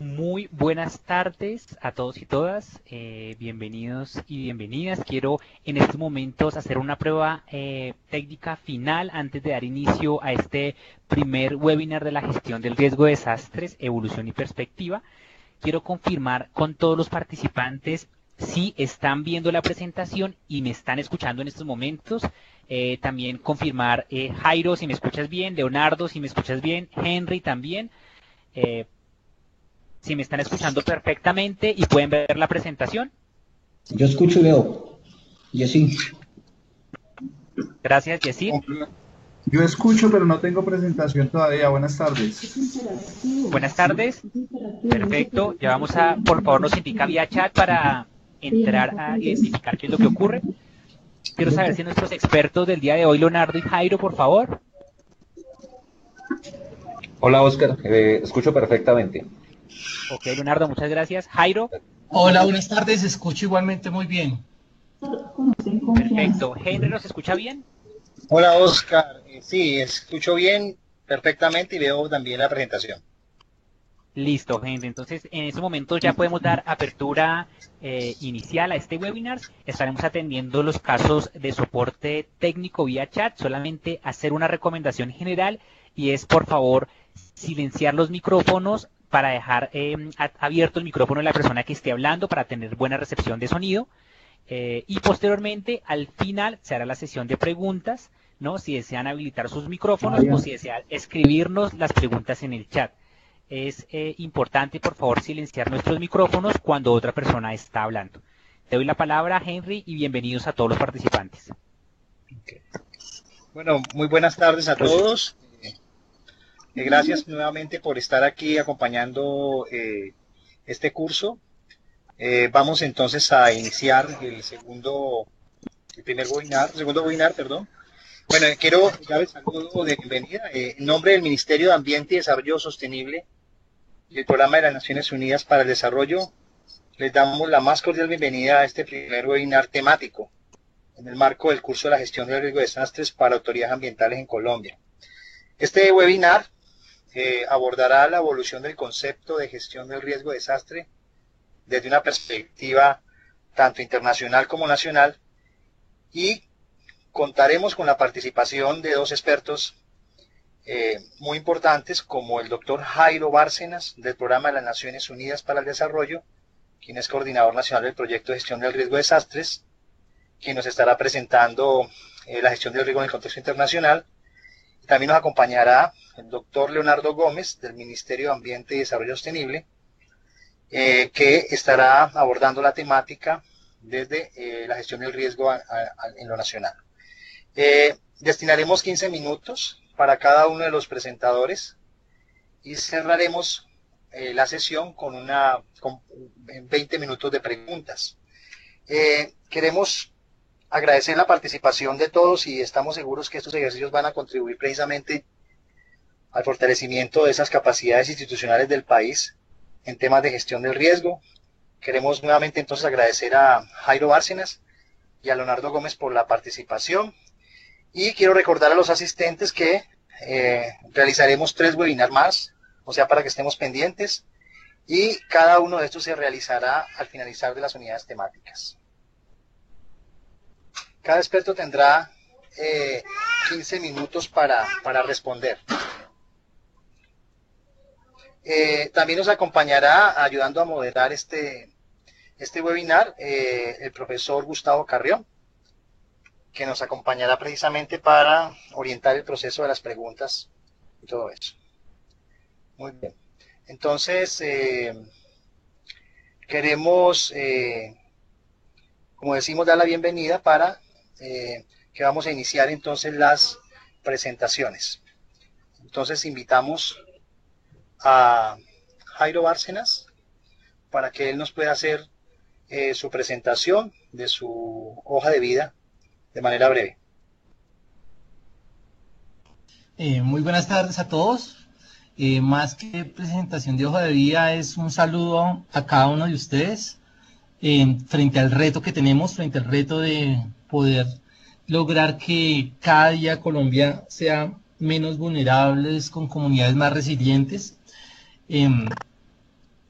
Muy buenas tardes a todos y todas, bienvenidos y bienvenidas. Quiero en estos momentos hacer una prueba técnica final antes de dar inicio a este primer webinar de la gestión del riesgo de desastres, evolución y perspectiva. Quiero confirmar con todos los participantes si están viendo la presentación y me están escuchando en estos momentos. También confirmar, Jairo, si me escuchas bien, Leonardo, si me escuchas bien, Henry también. Eh, si me están escuchando perfectamente y pueden ver la presentación. Yo escucho y veo. Jessy. Gracias, Yesir. Yo escucho, pero no tengo presentación todavía. Buenas tardes. Buenas tardes. Perfecto. Ya vamos a, por favor, nos indica vía chat para entrar a identificar qué es lo que ocurre. Quiero saber si nuestros expertos del día de hoy, Leonardo y Jairo, por favor. Hola, Oscar. Escucho perfectamente. Ok, Leonardo, muchas gracias. Jairo. Hola, buenas tardes. Escucho igualmente muy bien. Perfecto. Henry, ¿nos escucha bien? Hola, Oscar. Sí, escucho bien, perfectamente y veo también la presentación. Listo, gente. Entonces, en estos momentos ya podemos dar apertura inicial a este webinar. Estaremos atendiendo los casos de soporte técnico vía chat. Solamente hacer una recomendación general y es, por favor, silenciar los micrófonos para dejar abierto el micrófono de la persona que esté hablando para tener buena recepción de sonido. Y posteriormente, al final, se hará la sesión de preguntas, ¿no? Si desean habilitar sus micrófonos o si desean escribirnos las preguntas en el chat. Es importante, por favor, silenciar nuestros micrófonos cuando otra persona está hablando. Te doy la palabra, Henry, y bienvenidos a todos los participantes. Okay. Bueno, muy buenas tardes a todos. Gracias nuevamente por estar aquí acompañando este curso. Vamos entonces a iniciar el segundo webinar, perdón. Bueno, quiero dar el saludo de bienvenida en nombre del Ministerio de Ambiente y Desarrollo Sostenible y el Programa de las Naciones Unidas para el Desarrollo. Les damos la más cordial bienvenida a este primer webinar temático en el marco del curso de la gestión del riesgo de desastres para autoridades ambientales en Colombia. Este webinar abordará la evolución del concepto de gestión del riesgo de desastre desde una perspectiva tanto internacional como nacional y contaremos con la participación de dos expertos muy importantes como el doctor Jairo Bárcenas del Programa de las Naciones Unidas para el Desarrollo, quien es coordinador nacional del proyecto de gestión del riesgo de desastres, quien nos estará presentando la gestión del riesgo en el contexto internacional. También nos acompañará el doctor Leonardo Gómez del Ministerio de Ambiente y Desarrollo Sostenible, que estará abordando la temática desde la gestión del riesgo en lo nacional. Destinaremos 15 minutos para cada uno de los presentadores y cerraremos la sesión con 20 minutos de preguntas. Queremos agradecer la participación de todos y estamos seguros que estos ejercicios van a contribuir precisamente al fortalecimiento de esas capacidades institucionales del país en temas de gestión del riesgo. Queremos nuevamente entonces agradecer a Jairo Bárcenas y a Leonardo Gómez por la participación. Y quiero recordar a los asistentes que realizaremos 3 webinars más, o sea, para que estemos pendientes, y cada uno de estos se realizará al finalizar de las unidades temáticas. Cada experto tendrá 15 minutos para responder. También nos acompañará, ayudando a moderar este webinar, el profesor Gustavo Carrión, que nos acompañará precisamente para orientar el proceso de las preguntas y todo eso. Muy bien. Entonces, queremos, como decimos, dar la bienvenida para que vamos a iniciar entonces las presentaciones. Entonces, invitamos a Jairo Bárcenas para que él nos pueda hacer su presentación de su hoja de vida de manera breve. Muy buenas tardes a todos. Más que presentación de hoja de vida, es un saludo a cada uno de ustedes frente al reto que tenemos, frente al reto de poder lograr que cada día Colombia sea menos vulnerables, con comunidades más resilientes.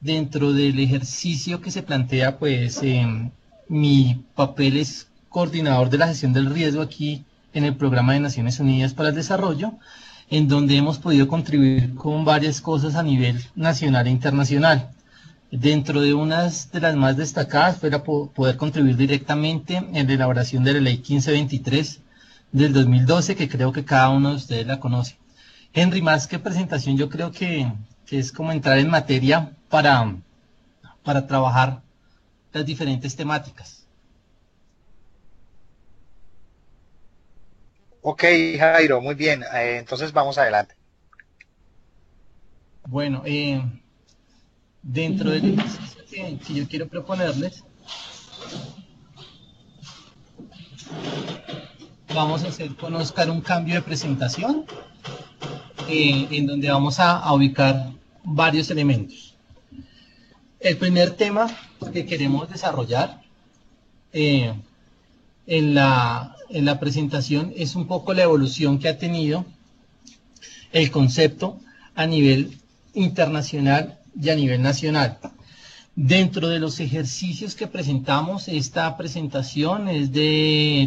dentro del ejercicio que se plantea, pues mi papel es coordinador de la gestión del riesgo aquí en el Programa de Naciones Unidas para el Desarrollo, en donde hemos podido contribuir con varias cosas a nivel nacional e internacional. Dentro de unas de las más destacadas fue poder contribuir directamente en la elaboración de la Ley 1523 del 2012, que creo que cada uno de ustedes la conoce. Henry, más que presentación, yo creo que es como entrar en materia para trabajar las diferentes temáticas. Ok, Jairo, muy bien. Entonces vamos adelante. Bueno, dentro del ejercicio que yo quiero proponerles, vamos a hacer con Oscar un cambio de presentación, en donde vamos a ubicar varios elementos. El primer tema que queremos desarrollar en la presentación es un poco la evolución que ha tenido el concepto a nivel internacional y a nivel nacional. Dentro de los ejercicios que presentamos, esta presentación es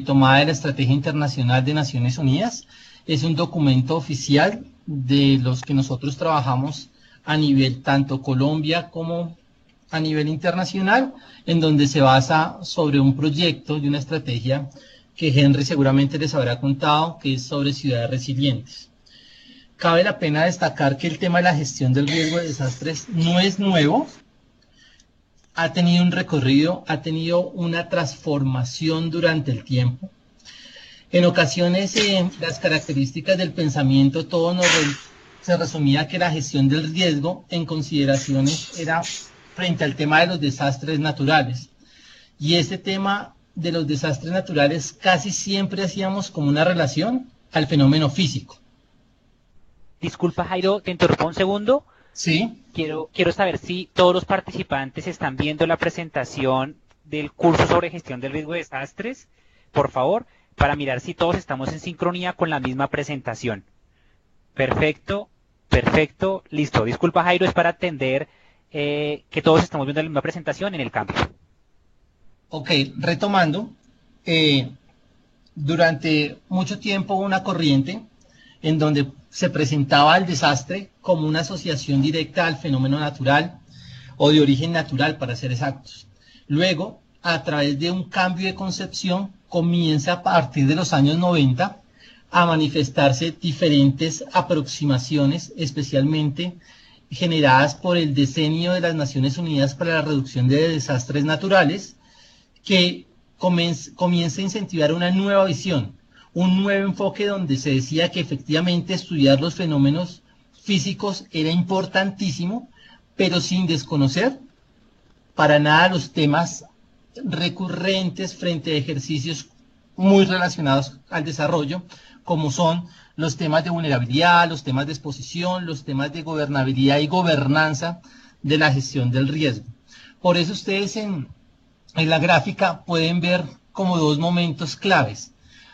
tomada de la Estrategia Internacional de Naciones Unidas. Es un documento oficial de los que nosotros trabajamos a nivel tanto Colombia como a nivel internacional, en donde se basa sobre un proyecto y una estrategia que Henry seguramente les habrá contado, que es sobre ciudades resilientes. Cabe la pena destacar que el tema de la gestión del riesgo de desastres no es nuevo, ha tenido un recorrido, ha tenido una transformación durante el tiempo. En ocasiones las características del pensamiento se resumía que la gestión del riesgo en consideraciones era frente al tema de los desastres naturales. Y este tema de los desastres naturales casi siempre hacíamos como una relación al fenómeno físico. Disculpa, Jairo, te interrumpo un segundo. Sí. Quiero saber si todos los participantes están viendo la presentación del curso sobre gestión del riesgo de desastres, por favor, para mirar si todos estamos en sincronía con la misma presentación. Perfecto, perfecto, listo. Disculpa, Jairo, es para atender que todos estamos viendo la misma presentación en el campo. Ok, retomando, durante mucho tiempo hubo una corriente en donde se presentaba el desastre como una asociación directa al fenómeno natural o de origen natural, para ser exactos. Luego, a través de un cambio de concepción, comienza a partir de los años 90 a manifestarse diferentes aproximaciones, especialmente generadas por el Decenio de las Naciones Unidas para la Reducción de Desastres Naturales, que comienza a incentivar una nueva visión, un nuevo enfoque donde se decía que efectivamente estudiar los fenómenos físicos era importantísimo, pero sin desconocer para nada los temas recurrentes frente a ejercicios muy relacionados al desarrollo, como son los temas de vulnerabilidad, los temas de exposición, los temas de gobernabilidad y gobernanza de la gestión del riesgo. Por eso ustedes en la gráfica pueden ver como dos momentos claves.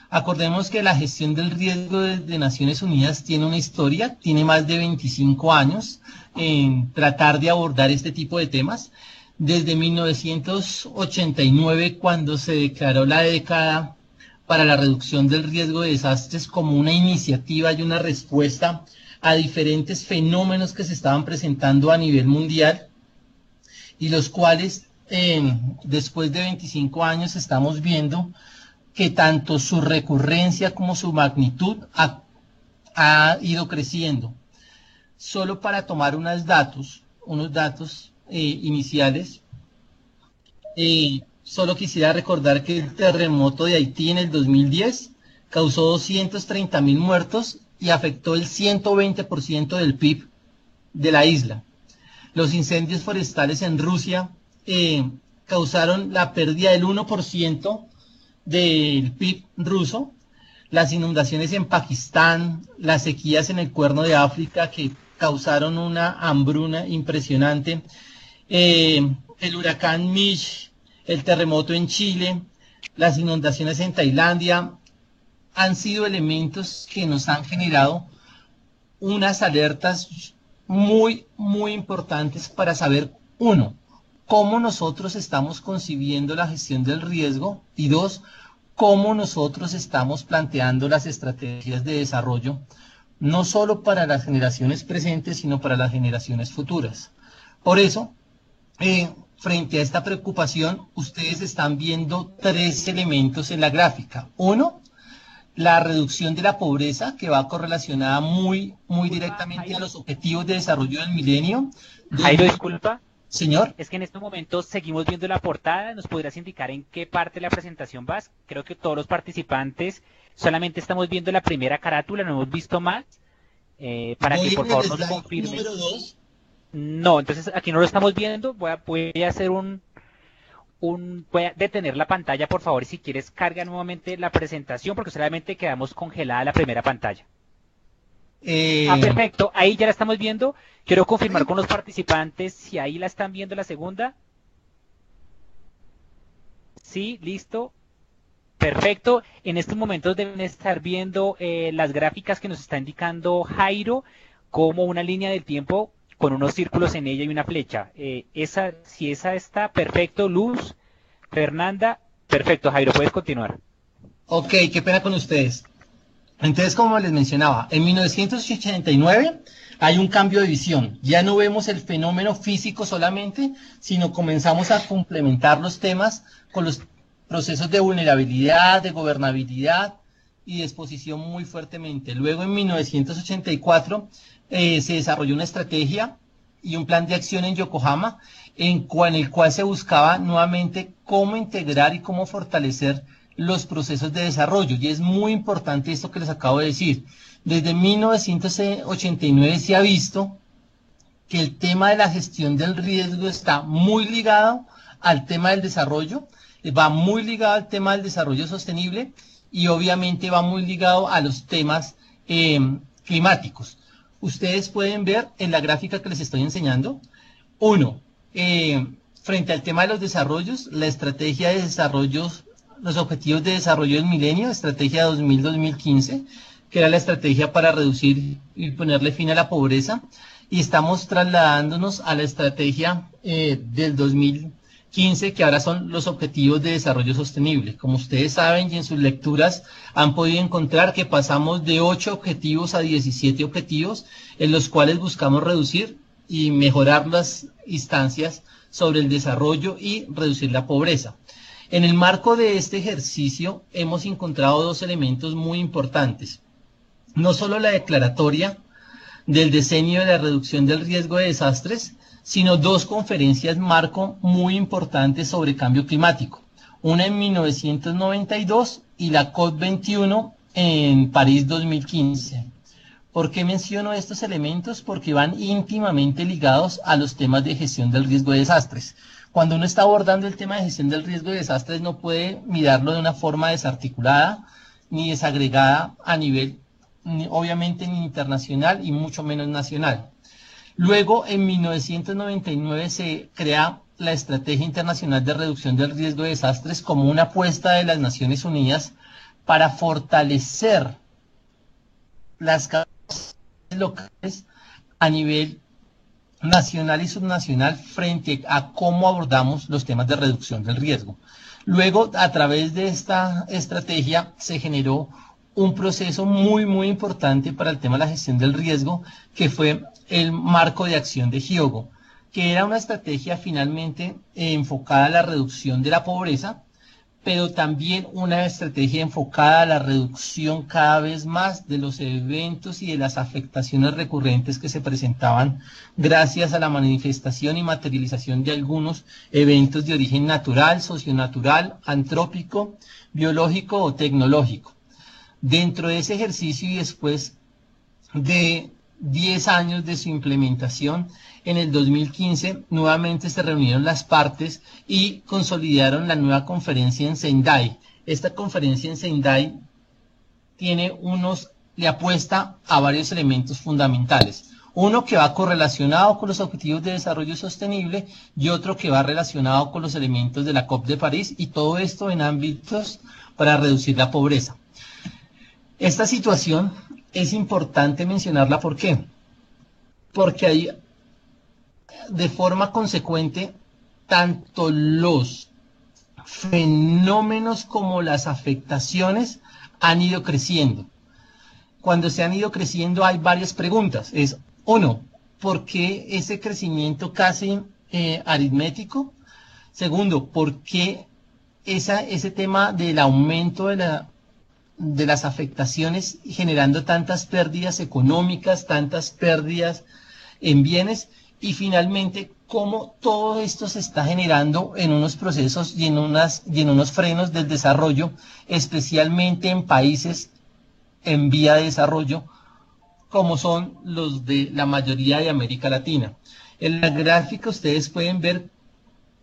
Acordemos que la gestión del riesgo de Naciones Unidas tiene una historia, tiene más de 25 años en tratar de abordar este tipo de temas. Desde 1989, cuando se declaró la década para la reducción del riesgo de desastres como una iniciativa y una respuesta a diferentes fenómenos que se estaban presentando a nivel mundial, y los cuales después de 25 años estamos viendo que tanto su recurrencia como su magnitud ha ido creciendo. Solo para tomar unos datos iniciales, solo quisiera recordar que el terremoto de Haití en el 2010 causó 230.000 muertos y afectó el 120% del PIB de la isla. Los incendios forestales en Rusia causaron la pérdida del 1% del PIB ruso, las inundaciones en Pakistán, las sequías en el Cuerno de África que causaron una hambruna impresionante, el huracán Mitch, el terremoto en Chile, las inundaciones en Tailandia, han sido elementos que nos han generado unas alertas muy, muy importantes para saber uno, cómo nosotros estamos concibiendo la gestión del riesgo, y dos, cómo nosotros estamos planteando las estrategias de desarrollo, no solo para las generaciones presentes, sino para las generaciones futuras. Por eso, frente a esta preocupación, ustedes están viendo tres elementos en la gráfica. Uno, la reducción de la pobreza, que va correlacionada muy directamente a los objetivos de desarrollo del milenio. Jairo, disculpa. Señor. Es que en estos momentos seguimos viendo la portada. ¿Nos podrías indicar en qué parte de la presentación vas? Creo que todos los participantes solamente estamos viendo la primera carátula, no hemos visto más. Para que por favor nos confirmen. Número 2. No, entonces aquí no lo estamos viendo. Voy a hacer voy a detener la pantalla, por favor, y si quieres carga nuevamente la presentación, porque solamente quedamos congelada la primera pantalla. Perfecto, ahí ya la estamos viendo. Quiero confirmar con los participantes si ahí la están viendo la segunda. Sí, listo. Perfecto. En estos momentos deben estar viendo las gráficas que nos está indicando Jairo, como una línea del tiempo con unos círculos en ella y una flecha. Si esa está, perfecto. Luz, Fernanda, perfecto. Jairo, puedes continuar. Ok, qué pena con ustedes. Entonces, como les mencionaba, en 1989 hay un cambio de visión. Ya no vemos el fenómeno físico solamente, sino comenzamos a complementar los temas con los procesos de vulnerabilidad, de gobernabilidad y de exposición muy fuertemente. Luego, en 1984, se desarrolló una estrategia y un plan de acción en Yokohama, en el cual se buscaba nuevamente cómo integrar y cómo fortalecer los procesos de desarrollo. Y es muy importante esto que les acabo de decir. Desde 1989 se ha visto que el tema de la gestión del riesgo está muy ligado al tema del desarrollo, va muy ligado al tema del desarrollo sostenible y obviamente va muy ligado a los temas climáticos. Ustedes pueden ver en la gráfica que les estoy enseñando, uno, frente al tema de los desarrollos, la estrategia de desarrollo, los objetivos de desarrollo del milenio, estrategia 2000-2015, que era la estrategia para reducir y ponerle fin a la pobreza, y estamos trasladándonos a la estrategia del 2015, que ahora son los objetivos de desarrollo sostenible. Como ustedes saben y en sus lecturas han podido encontrar que pasamos de 8 objetivos a 17 objetivos, en los cuales buscamos reducir y mejorar las instancias sobre el desarrollo y reducir la pobreza. En el marco de este ejercicio hemos encontrado dos elementos muy importantes. No solo la declaratoria del diseño de la reducción del riesgo de desastres, sino dos conferencias marco muy importantes sobre cambio climático. Una en 1992 y la COP21 en París 2015. ¿Por qué menciono estos elementos? Porque van íntimamente ligados a los temas de gestión del riesgo de desastres. Cuando uno está abordando el tema de gestión del riesgo de desastres, no puede mirarlo de una forma desarticulada ni desagregada a nivel, obviamente, ni internacional y mucho menos nacional. Luego, en 1999 se crea la Estrategia Internacional de Reducción del Riesgo de Desastres como una apuesta de las Naciones Unidas para fortalecer las capacidades locales a nivel nacional y subnacional frente a cómo abordamos los temas de reducción del riesgo. Luego, a través de esta estrategia, se generó un proceso muy importante para el tema de la gestión del riesgo, que fue el marco de acción de Hyogo, que era una estrategia finalmente enfocada a la reducción de la pobreza, pero también una estrategia enfocada a la reducción cada vez más de los eventos y de las afectaciones recurrentes que se presentaban gracias a la manifestación y materialización de algunos eventos de origen natural, socionatural, antrópico, biológico o tecnológico. Dentro de ese ejercicio y después de 10 años de su implementación, en el 2015 nuevamente se reunieron las partes y consolidaron la nueva conferencia en Sendai. Esta conferencia en Sendai le apuesta a varios elementos fundamentales. Uno que va correlacionado con los objetivos de desarrollo sostenible y otro que va relacionado con los elementos de la COP de París, y todo esto en ámbitos para reducir la pobreza. Esta situación es importante mencionarla, ¿por qué? Porque hay de forma consecuente, tanto los fenómenos como las afectaciones han ido creciendo. Cuando se han ido creciendo hay varias preguntas. Es, uno, ¿por qué ese crecimiento casi aritmético? Segundo, ¿por qué ese tema del aumento de las afectaciones generando tantas pérdidas económicas, tantas pérdidas en bienes? Y finalmente, cómo todo esto se está generando en unos procesos y en unos frenos del desarrollo, especialmente en países en vía de desarrollo, como son los de la mayoría de América Latina. En la gráfica ustedes pueden ver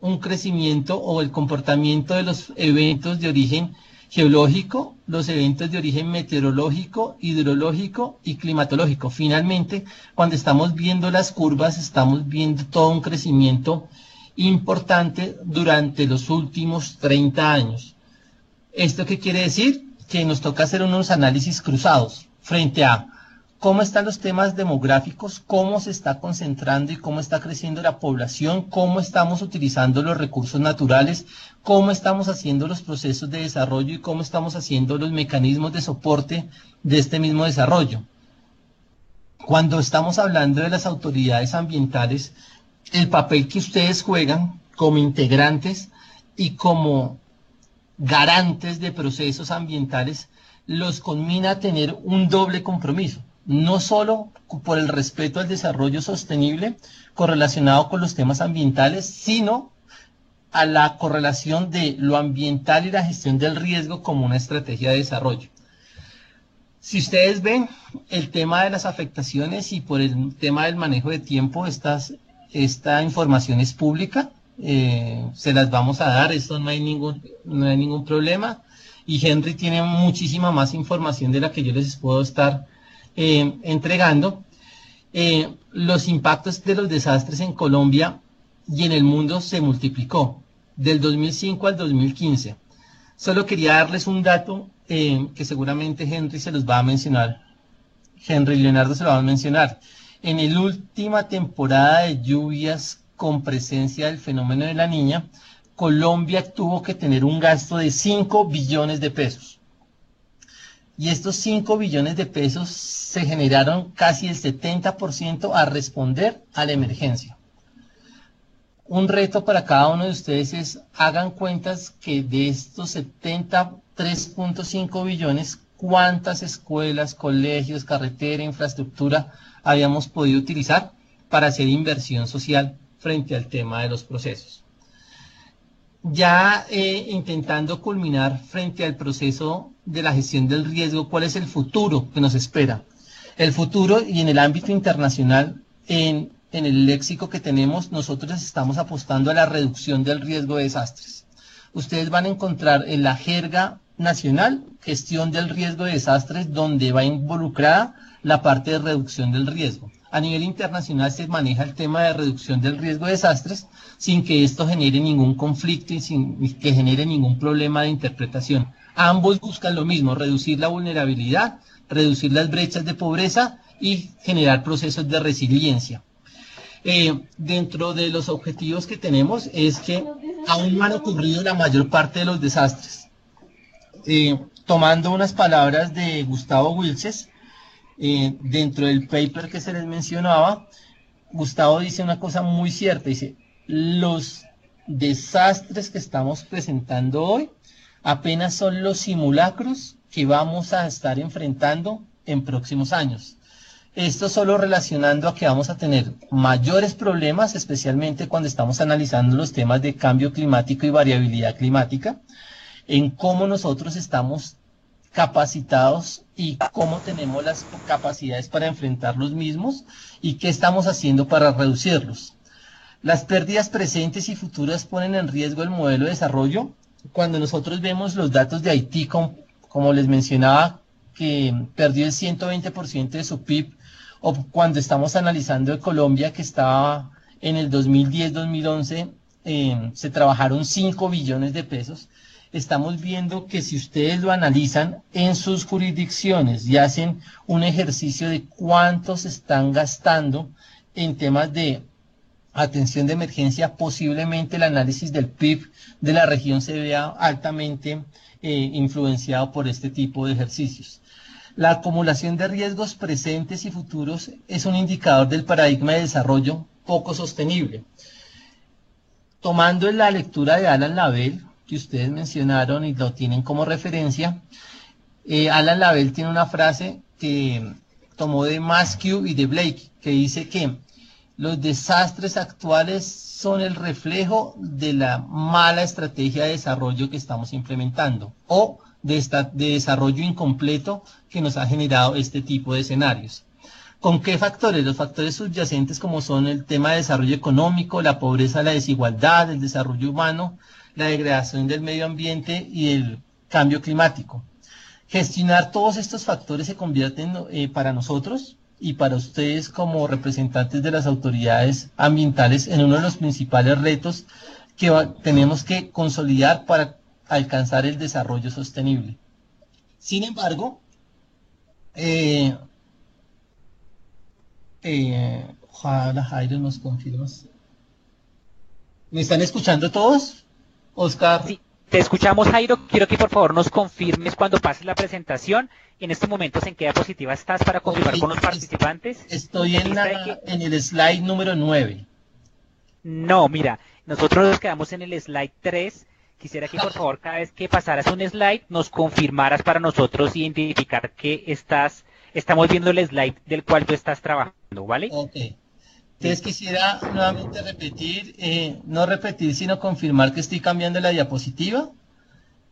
un crecimiento o el comportamiento de los eventos de origen geológico, los eventos de origen meteorológico, hidrológico y climatológico. Finalmente, cuando estamos viendo las curvas, estamos viendo todo un crecimiento importante durante los últimos 30 años. ¿Esto qué quiere decir? Que nos toca hacer unos análisis cruzados frente a cómo están los temas demográficos, cómo se está concentrando y cómo está creciendo la población, cómo estamos utilizando los recursos naturales, cómo estamos haciendo los procesos de desarrollo y cómo estamos haciendo los mecanismos de soporte de este mismo desarrollo. Cuando estamos hablando de las autoridades ambientales, el papel que ustedes juegan como integrantes y como garantes de procesos ambientales los conmina a tener un doble compromiso. No solo por el respeto al desarrollo sostenible correlacionado con los temas ambientales, sino a la correlación de lo ambiental y la gestión del riesgo como una estrategia de desarrollo. Si ustedes ven el tema de las afectaciones y por el tema del manejo de tiempo, esta información es pública, se las vamos a dar, esto no hay ningún problema, y Henry tiene muchísima más información de la que yo les puedo estar entregando. Los impactos de los desastres en Colombia y en el mundo se multiplicó del 2005 al 2015. Solo quería darles un dato que seguramente Henry se los va a mencionar. Henry Leonardo se lo va a mencionar. En la última temporada de lluvias con presencia del fenómeno de la Niña, Colombia tuvo que tener un gasto de 5 billones de pesos. Y estos 5 billones de pesos se generaron casi el 70% a responder a la emergencia. Un reto para cada uno de ustedes es, hagan cuentas que de estos 73.5 billones, cuántas escuelas, colegios, carretera, infraestructura habíamos podido utilizar para hacer inversión social frente al tema de los procesos. Ya intentando culminar frente al proceso de la gestión del riesgo, ¿cuál es el futuro que nos espera? El futuro, y en el ámbito internacional, en el léxico que tenemos, nosotros estamos apostando a la reducción del riesgo de desastres. Ustedes van a encontrar en la jerga nacional gestión del riesgo de desastres, donde va involucrada la parte de reducción del riesgo. A nivel internacional se maneja el tema de reducción del riesgo de desastres sin que esto genere ningún conflicto y sin que genere ningún problema de interpretación. Ambos buscan lo mismo, reducir la vulnerabilidad, reducir las brechas de pobreza y generar procesos de resiliencia. Dentro de los objetivos que tenemos es que aún no han ocurrido la mayor parte de los desastres. Tomando unas palabras de Gustavo Wilches, dentro del paper que se les mencionaba, Gustavo dice una cosa muy cierta, dice, los desastres que estamos presentando hoy apenas son los simulacros que vamos a estar enfrentando en próximos años. Esto solo relacionando a que vamos a tener mayores problemas, especialmente cuando estamos analizando los temas de cambio climático y variabilidad climática, en cómo nosotros estamos capacitados y cómo tenemos las capacidades para enfrentar los mismos y qué estamos haciendo para reducirlos. Las pérdidas presentes y futuras ponen en riesgo el modelo de desarrollo. Cuando nosotros vemos los datos de Haití, como les mencionaba, que perdió el 120% de su PIB, o cuando estamos analizando de Colombia, que estaba en el 2010-2011, se trabajaron 5 billones de pesos, estamos viendo que si ustedes lo analizan en sus jurisdicciones y hacen un ejercicio de cuánto se están gastando en temas de atención de emergencia, posiblemente el análisis del PIB de la región se vea altamente influenciado por este tipo de ejercicios. La acumulación de riesgos presentes y futuros es un indicador del paradigma de desarrollo poco sostenible. Tomando la lectura de Alan Lavelle, que ustedes mencionaron y lo tienen como referencia, Alan Lavelle tiene una frase que tomó de Maskew y de Blake, que dice que los desastres actuales son el reflejo de la mala estrategia de desarrollo que estamos implementando o de desarrollo incompleto que nos ha generado este tipo de escenarios. ¿Con qué factores? Los factores subyacentes como son el tema de desarrollo económico, la pobreza, la desigualdad, el desarrollo humano, la degradación del medio ambiente y el cambio climático. Gestionar todos estos factores se convierten para nosotros y para ustedes como representantes de las autoridades ambientales en uno de los principales retos que tenemos que consolidar para alcanzar el desarrollo sostenible. Sin embargo, ojalá Jairo nos confirmas. ¿Me están escuchando todos? Oscar. Sí, te escuchamos, Jairo. Quiero que por favor nos confirmes cuando pases la presentación. En estos momentos, ¿en qué diapositiva estás para confirmar con los participantes? Estoy en el slide número 9. No, mira, nosotros nos quedamos en el slide 3. Quisiera que por favor cada vez que pasaras un slide nos confirmaras para nosotros identificar que estamos viendo el slide del cual tú estás trabajando, ¿vale? Ok. Entonces quisiera nuevamente repetir, no repetir, sino confirmar que estoy cambiando la diapositiva,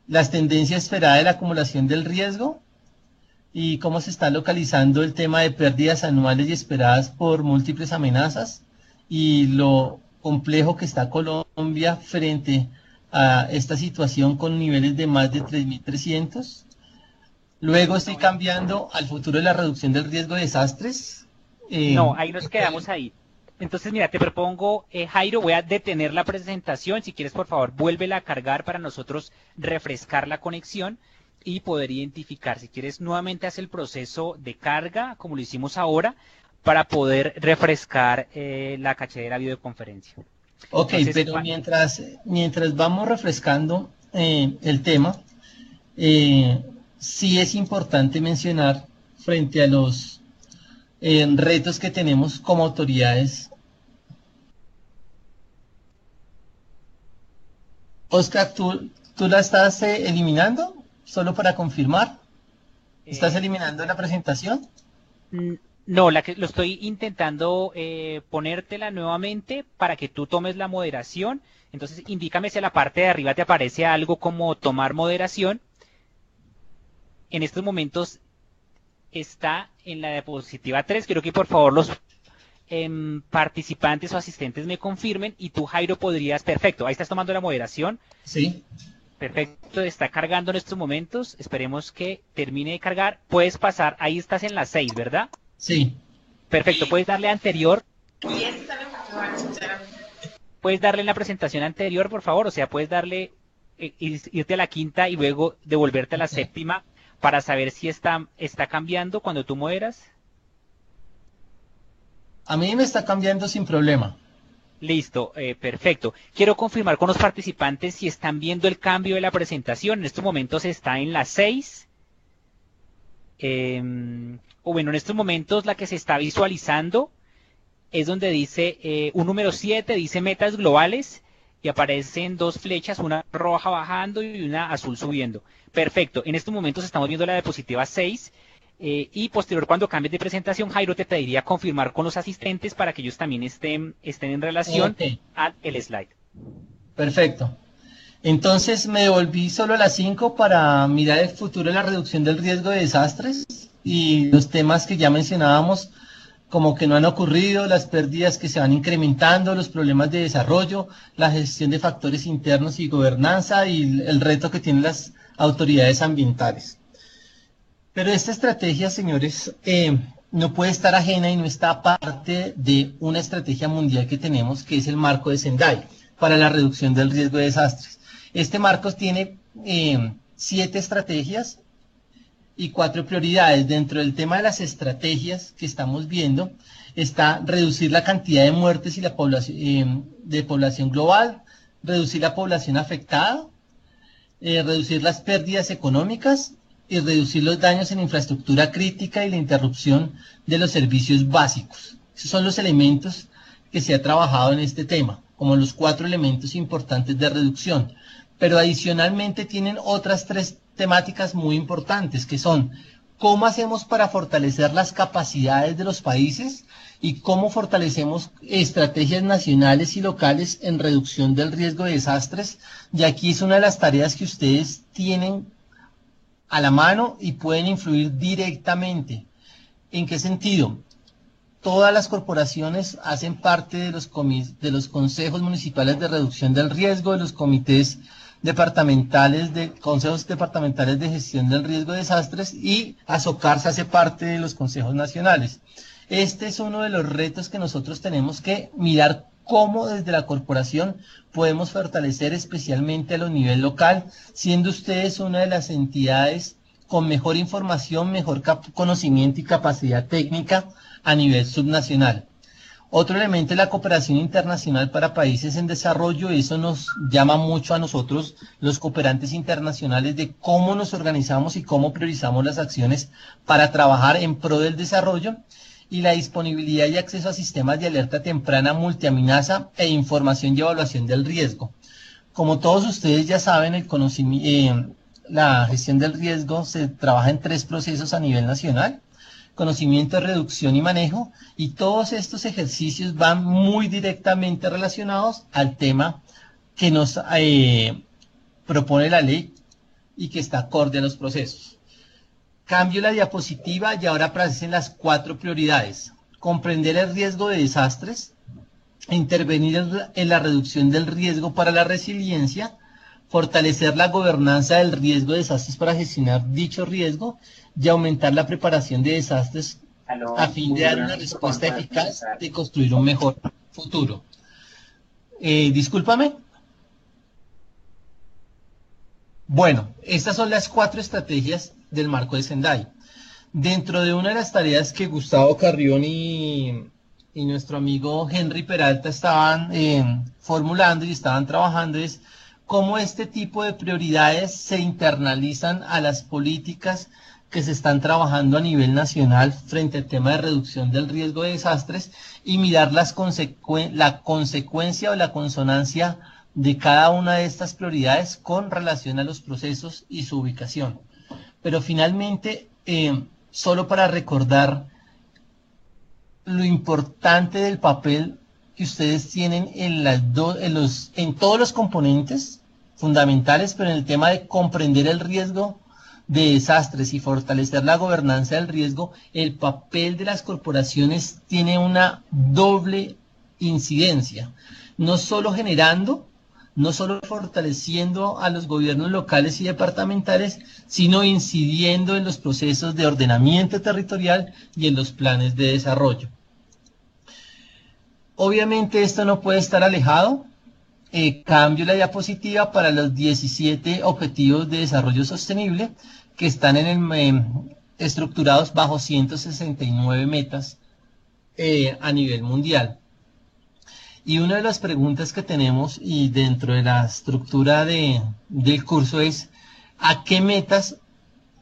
las tendencias esperadas de la acumulación del riesgo y cómo se está localizando el tema de pérdidas anuales y esperadas por múltiples amenazas y lo complejo que está Colombia frente a esta situación con niveles de más de 3.300. Luego estoy cambiando al futuro de la reducción del riesgo de desastres. No, ahí nos quedamos ahí. Entonces, mira, te propongo, Jairo, voy a detener la presentación. Si quieres, por favor, vuélvela a cargar para nosotros refrescar la conexión y poder identificar. Si quieres, nuevamente haz el proceso de carga, como lo hicimos ahora, para poder refrescar la caché de la videoconferencia. Ok, entonces, pero mientras vamos refrescando el tema, sí es importante mencionar frente a los retos que tenemos como autoridades. Oscar, ¿tú la estás eliminando? Solo para confirmar. ¿Estás eliminando la presentación? No, lo estoy intentando ponértela nuevamente para que tú tomes la moderación. Entonces, indícame si a la parte de arriba te aparece algo como tomar moderación. En estos momentos está en la diapositiva 3. Quiero que por favor los participantes o asistentes me confirmen y tú, Jairo, podrías... Perfecto, ahí estás tomando la moderación. Sí. Perfecto, está cargando en estos momentos. Esperemos que termine de cargar. Puedes pasar, ahí estás en la 6, ¿verdad? Sí. Perfecto, puedes darle anterior. Puedes darle en la presentación anterior, por favor. O sea, puedes darle, irte a la quinta y luego devolverte a la séptima para saber si está cambiando cuando tú moderas. A mí me está cambiando sin problema. Listo, perfecto. Quiero confirmar con los participantes si están viendo el cambio de la presentación. En estos momentos está en la 6. O bueno, en estos momentos la que se está visualizando es donde dice un número 7, dice metas globales y aparecen dos flechas, una roja bajando y una azul subiendo. Perfecto, en estos momentos estamos viendo la diapositiva 6 y posterior cuando cambies de presentación, Jairo, te pediría confirmar con los asistentes para que ellos también estén en relación al slide. Perfecto. Entonces me devolví solo a las 5 para mirar el futuro de la reducción del riesgo de desastres y los temas que ya mencionábamos como que no han ocurrido, las pérdidas que se van incrementando, los problemas de desarrollo, la gestión de factores internos y gobernanza y el reto que tienen las autoridades ambientales. Pero esta estrategia, señores, no puede estar ajena y no está parte de una estrategia mundial que tenemos, que es el marco de Sendai para la reducción del riesgo de desastres. Este marco tiene 7 estrategias y 4 prioridades. Dentro del tema de las estrategias que estamos viendo, está reducir la cantidad de muertes y la población, de población global, reducir la población afectada, reducir las pérdidas económicas y reducir los daños en infraestructura crítica y la interrupción de los servicios básicos. Esos son los elementos que se ha trabajado en este tema, como los 4 elementos importantes de reducción. Pero adicionalmente tienen otras 3 temáticas muy importantes, que son cómo hacemos para fortalecer las capacidades de los países y cómo fortalecemos estrategias nacionales y locales en reducción del riesgo de desastres. Y aquí es una de las tareas que ustedes tienen a la mano y pueden influir directamente. ¿En qué sentido? Todas las corporaciones hacen parte de los consejos municipales de reducción del riesgo, de los comités departamentales, consejos departamentales de gestión del riesgo de desastres, y Asocarsa hace parte de los consejos nacionales. Este es uno de los retos que nosotros tenemos que mirar cómo desde la corporación podemos fortalecer especialmente a nivel local, siendo ustedes una de las entidades con mejor información, mejor conocimiento y capacidad técnica a nivel subnacional. Otro elemento es la cooperación internacional para países en desarrollo. Eso nos llama mucho a nosotros, los cooperantes internacionales, de cómo nos organizamos y cómo priorizamos las acciones para trabajar en pro del desarrollo, y la disponibilidad y acceso a sistemas de alerta temprana, multiamenaza e información y evaluación del riesgo. Como todos ustedes ya saben, la gestión del riesgo se trabaja en 3 procesos a nivel nacional: conocimiento, reducción y manejo, y todos estos ejercicios van muy directamente relacionados al tema que nos propone la ley y que está acorde a los procesos. Cambio la diapositiva y ahora aparecen las 4 prioridades: comprender el riesgo de desastres, intervenir en la reducción del riesgo para la resiliencia, fortalecer la gobernanza del riesgo de desastres para gestionar dicho riesgo y aumentar la preparación de desastres a fin de dar una respuesta eficaz y construir un mejor futuro. Discúlpame. Bueno, estas son las 4 estrategias del marco de Sendai. Dentro de una de las tareas que Gustavo Carrión y nuestro amigo Henry Peralta estaban formulando y estaban trabajando, es cómo este tipo de prioridades se internalizan a las políticas que se están trabajando a nivel nacional frente al tema de reducción del riesgo de desastres, y mirar la consecuencia o la consonancia de cada una de estas prioridades con relación a los procesos y su ubicación. Pero finalmente, solo para recordar lo importante del papel que ustedes tienen en todos los componentes fundamentales, pero en el tema de comprender el riesgo de desastres y fortalecer la gobernanza del riesgo, el papel de las corporaciones tiene una doble incidencia, no solo fortaleciendo a los gobiernos locales y departamentales, sino incidiendo en los procesos de ordenamiento territorial y en los planes de desarrollo. Obviamente esto no puede estar alejado. Cambio la diapositiva para los 17 objetivos de desarrollo sostenible que están estructurados bajo 169 metas a nivel mundial. Y una de las preguntas que tenemos y dentro de la estructura del curso es: ¿a qué metas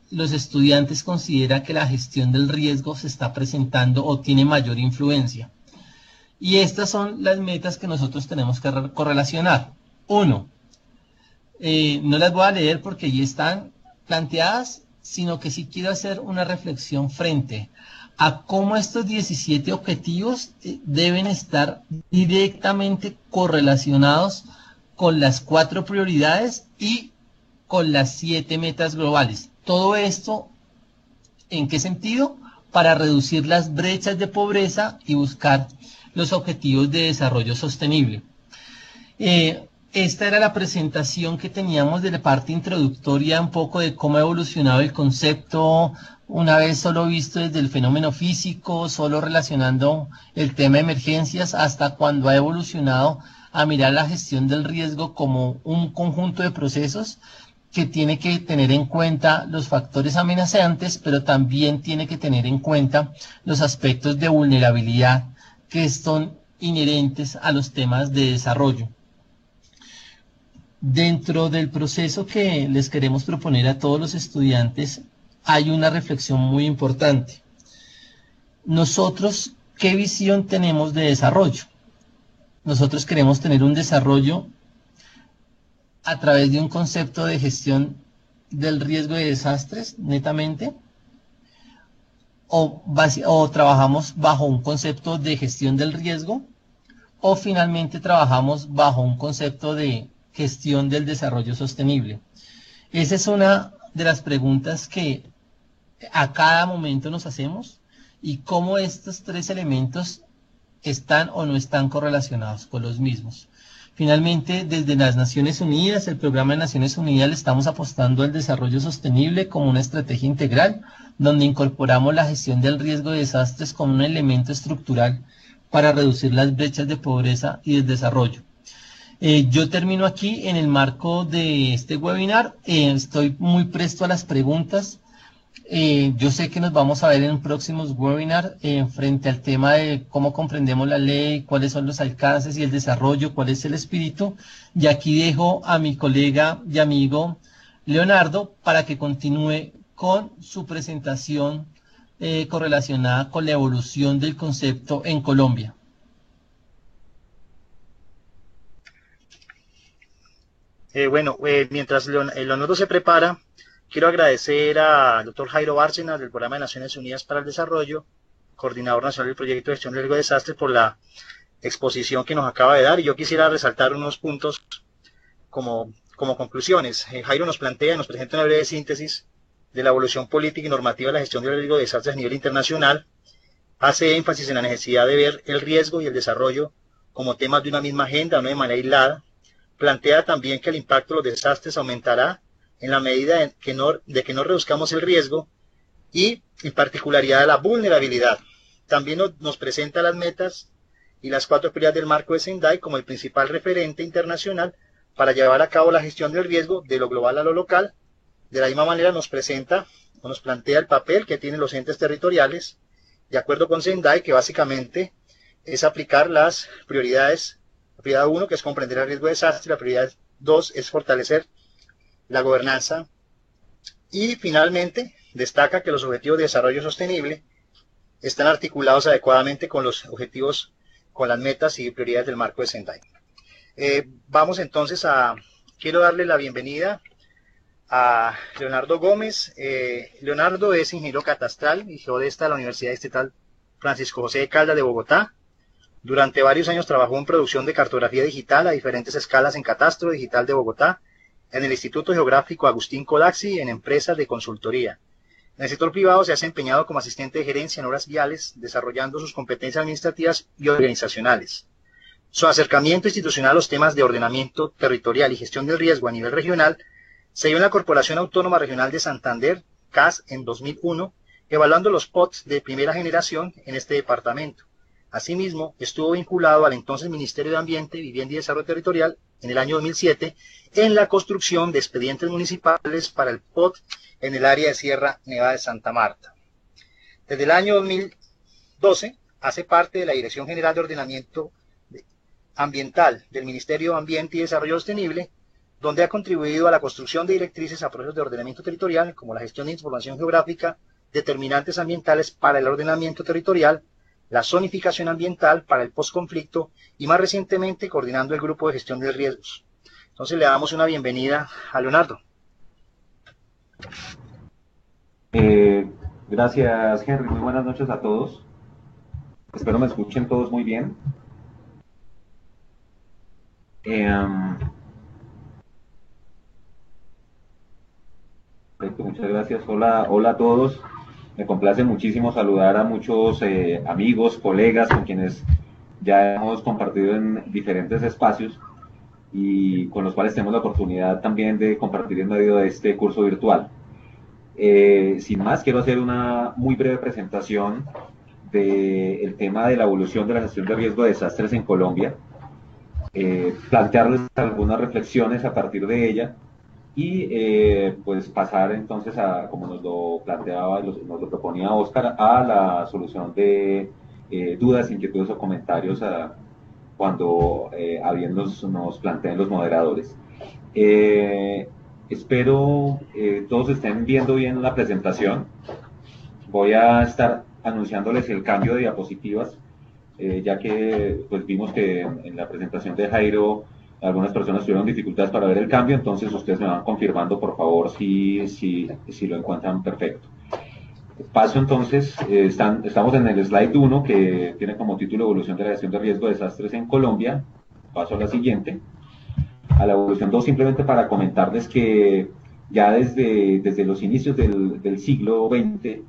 los estudiantes consideran que la gestión del riesgo se está presentando o tiene mayor influencia? Y estas son las metas que nosotros tenemos que correlacionar. 1, no las voy a leer porque ya están planteadas, sino que sí quiero hacer una reflexión frente a cómo estos 17 objetivos deben estar directamente correlacionados con las 4 prioridades y con las 7 metas globales. Todo esto, ¿en qué sentido? Para reducir las brechas de pobreza y buscar los objetivos de desarrollo sostenible. Esta era la presentación que teníamos de la parte introductoria, un poco de cómo ha evolucionado el concepto, una vez solo visto desde el fenómeno físico, solo relacionando el tema de emergencias, hasta cuando ha evolucionado a mirar la gestión del riesgo como un conjunto de procesos que tiene que tener en cuenta los factores amenazantes, pero también tiene que tener en cuenta los aspectos de vulnerabilidad que son inherentes a los temas de desarrollo. Dentro del proceso que les queremos proponer a todos los estudiantes, hay una reflexión muy importante. Nosotros, ¿qué visión tenemos de desarrollo? Nosotros queremos tener un desarrollo a través de un concepto de gestión del riesgo de desastres, netamente, o trabajamos bajo un concepto de gestión del riesgo, o finalmente trabajamos bajo un concepto de gestión del desarrollo sostenible. Esa es una de las preguntas que a cada momento nos hacemos, y cómo estos tres elementos están o no están correlacionados con los mismos. Finalmente, desde las Naciones Unidas, el programa de Naciones Unidas, le estamos apostando al desarrollo sostenible como una estrategia integral, donde incorporamos la gestión del riesgo de desastres como un elemento estructural para reducir las brechas de pobreza y del desarrollo. Yo termino aquí en el marco de este webinar. Estoy muy presto a las preguntas. Yo sé que nos vamos a ver en próximos webinars frente al tema de cómo comprendemos la ley, cuáles son los alcances y el desarrollo, cuál es el espíritu. Y aquí dejo a mi colega y amigo Leonardo para que continúe con su presentación correlacionada con la evolución del concepto en Colombia. Mientras Leonardo se prepara, quiero agradecer al doctor Jairo Bárcenas del Programa de Naciones Unidas para el Desarrollo, coordinador nacional del proyecto de gestión de riesgo de desastres, por la exposición que nos acaba de dar. Y yo quisiera resaltar unos puntos como conclusiones. Jairo nos presenta una breve síntesis de la evolución política y normativa de la gestión del riesgo de desastres a nivel internacional. Hace énfasis en la necesidad de ver el riesgo y el desarrollo como temas de una misma agenda, no de manera aislada. Plantea también que el impacto de los desastres aumentará en la medida de que no reduzcamos el riesgo y, en particularidad, de la vulnerabilidad. También nos presenta las metas y las 4 prioridades del marco de Sendai como el principal referente internacional para llevar a cabo la gestión del riesgo de lo global a lo local. De la misma manera nos plantea el papel que tienen los entes territoriales, de acuerdo con Sendai, que básicamente es aplicar las prioridades. La prioridad 1, que es comprender el riesgo de desastre; la prioridad 2 es fortalecer la gobernanza, y finalmente destaca que los objetivos de desarrollo sostenible están articulados adecuadamente con los objetivos, con las metas y prioridades del marco de Sendai. Quiero darle la bienvenida a Leonardo Gómez. Leonardo es ingeniero catastral y geodesta de la Universidad Distrital Francisco José de Caldas de Bogotá. Durante varios años trabajó en producción de cartografía digital a diferentes escalas en Catastro Digital de Bogotá, en el Instituto Geográfico Agustín Codazzi, en empresas de consultoría. En el sector privado se ha desempeñado como asistente de gerencia en obras viales, desarrollando sus competencias administrativas y organizacionales. Su acercamiento institucional a los temas de ordenamiento territorial y gestión del riesgo a nivel regional se dio en la Corporación Autónoma Regional de Santander, CAS, en 2001, evaluando los POTs de primera generación en este departamento. Asimismo, estuvo vinculado al entonces Ministerio de Ambiente, Vivienda y Desarrollo Territorial en el año 2007 en la construcción de expedientes municipales para el POT en el área de Sierra Nevada de Santa Marta. Desde el año 2012 hace parte de la Dirección General de Ordenamiento Ambiental del Ministerio de Ambiente y Desarrollo Sostenible, donde ha contribuido a la construcción de directrices a procesos de ordenamiento territorial, como la gestión de información geográfica, determinantes ambientales para el ordenamiento territorial, la zonificación ambiental para el postconflicto y, más recientemente, coordinando el grupo de gestión de riesgos. Entonces le damos una bienvenida a Leonardo. Gracias, Henry. Muy buenas noches a todos. Espero me escuchen todos muy bien. Muchas gracias. Hola a todos. Me complace muchísimo saludar a muchos amigos, colegas con quienes ya hemos compartido en diferentes espacios y con los cuales tenemos la oportunidad también de compartir en medio de este curso virtual. Sin más, quiero hacer una muy breve presentación del tema de la evolución de la gestión de riesgo de desastres en Colombia, plantearles algunas reflexiones a partir de ella y pues pasar entonces a, como nos lo planteaba, nos lo proponía Oscar, a la solución de dudas, inquietudes o comentarios cuando nos planteen los moderadores. Espero todos estén viendo bien la presentación. Voy a estar anunciándoles el cambio de diapositivas, ya que pues vimos que en la presentación de Jairo algunas personas tuvieron dificultades para ver el cambio, entonces ustedes me van confirmando por favor si lo encuentran perfecto. Paso entonces, estamos en el slide 1 que tiene como título Evolución de la gestión de riesgo de desastres en Colombia. Paso a la siguiente. A la evolución 2 simplemente para comentarles que ya desde los inicios del siglo XX